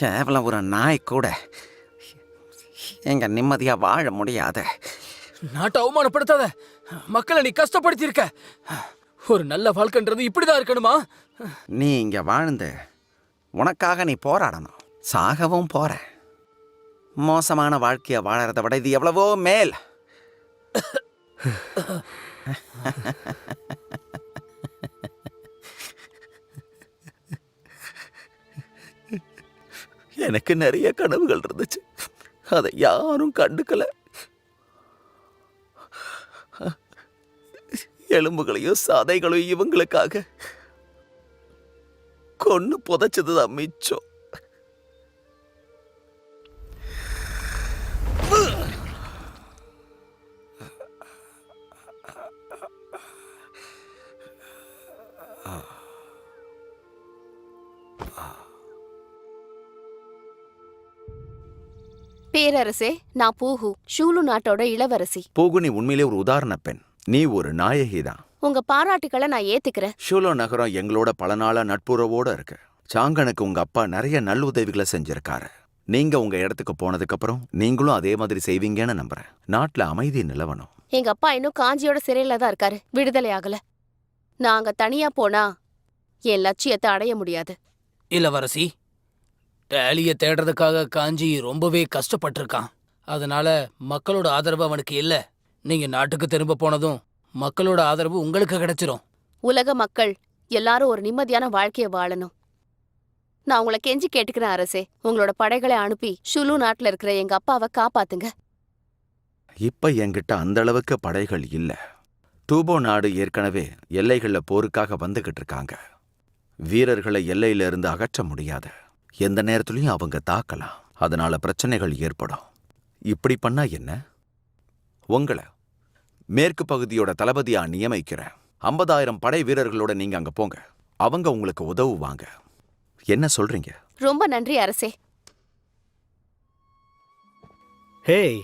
கேவலம் ஒரு நாய் கூட எங்க நிம்மதியா வாழ முடியாது. நாட்டை அவமானப்படுத்தாத. மக்களை நீ கஷ்டப்படுத்தி இருக்க. ஒரு நல்ல வாழ்க்கைன்றது இப்படிதான் இருக்கணுமா? நீ இங்க வாழ்ந்து உனக்காக நீ போராடணும். சாகவும் போற. மோசமான வாழ்க்கைய வாழறத விட இது எவ்வளவோ மேல். எனக்கு நிறைய கனவுகள் இருந்துச்சு. அதை யாரும் கண்டுக்கல. எலும்புகளையும் சதைகளையும் இவங்களுக்காக கொன்னு புதைச்சதுதான் மிச்சம். பேரரசே, நான் பூஹு, ஷூலு நாட்டோட இளவரசி. பூகு, நீ உண்மையிலே ஒரு உதாரண பெண். நீ ஒரு நாயகி தான். உங்க பாராட்டுக்களை நான் ஏத்துக்கிறேன். ஷூலோ நகரம் எங்களோட பல நாளா நட்புறவோட இருக்கு. சாங்கனுக்கு உங்க அப்பா நிறைய நல்லுதவிகளை செஞ்சிருக்காரு. நீங்க உங்க இடத்துக்கு போனதுக்கு அப்புறம் நீங்களும் அதே மாதிரி செய்வீங்கன்னு நம்புறேன். நாட்டுல அமைதி நிலவணும். எங்க அப்பா இன்னும் காஞ்சியோட சிறையில தான் இருக்காரு. விடுதலை ஆகல. நாங்க தனியா போனா என் லட்சியத்தை அடைய முடியாது. இளவரசி, டேலிய தேடுறதுக்காக காஞ்சி ரொம்பவே கஷ்டப்பட்டிருக்கான். அதனால மக்களோட ஆதரவு அவனுக்கு இல்ல. நீங்க நாட்டுக்கு திரும்ப போனதும் மக்களோட ஆதரவு உங்களுக்கு கிடைச்சிரும். உலக மக்கள் எல்லாரும் ஒரு நிம்மதியான வாழ்க்கைய வாழணும். நான் உங்களை கெஞ்சி கேட்டுக்கிறேன் அரசே. உங்களோட படைகளை அனுப்பி ஷுலு நாட்டுல இருக்கிற எங்க அப்பாவை காப்பாத்துங்க. இப்ப என்கிட்ட அந்த அளவுக்கு படைகள் இல்ல. டூபோ நாடு ஏற்கனவே எல்லைகள்ல போருக்காக வந்துகிட்டு இருக்காங்க. வீரர்களை எல்லையில இருந்து அகற்ற முடியாது. எந்த நேரத்திலையும் அவங்க தாக்கலாம். அதனால பிரச்சனைகள் ஏற்படும். இப்படி பண்ணா என்ன? உங்களை மேற்கு பகுதியோட தளபதியா நியமிக்கிறேன். 50,000 படை வீரர்களோட நீங்க அங்க போங்க. அவங்க உங்களுக்கு உதவுவாங்க. என்ன சொல்றீங்க? ரொம்ப நன்றி அரசே. ஹேய்,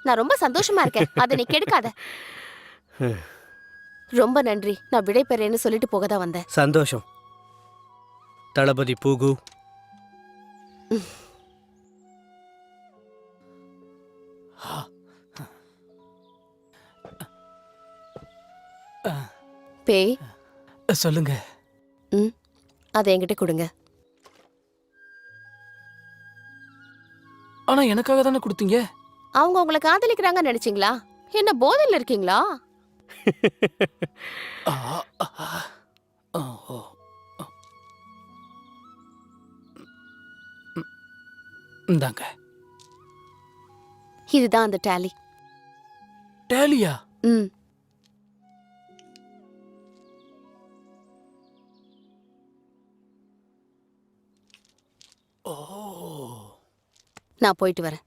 நான் ரொம்ப சந்தோஷமா இருக்கேன். அதை நீ கெடுக்காத. ரொம்ப நன்றி. நான் விடை பெறேன்னு சொல்லிட்டு போக தான் வந்தேன். சந்தோஷம் தளபதி பூகு. பேய், சொல்லுங்க. அதை என்கிட்ட கொடுங்க. ஆனா எனக்காக தானே கொடுத்தீங்க. அவங்க உங்களை காதலிக்கிறாங்க நினைச்சீங்களா? என்ன போதையில இருக்கீங்களா? இந்தாங்க. இதுதான் அந்த டேலி. டேலியா? ம். நான் போயிட்டு வரேன்.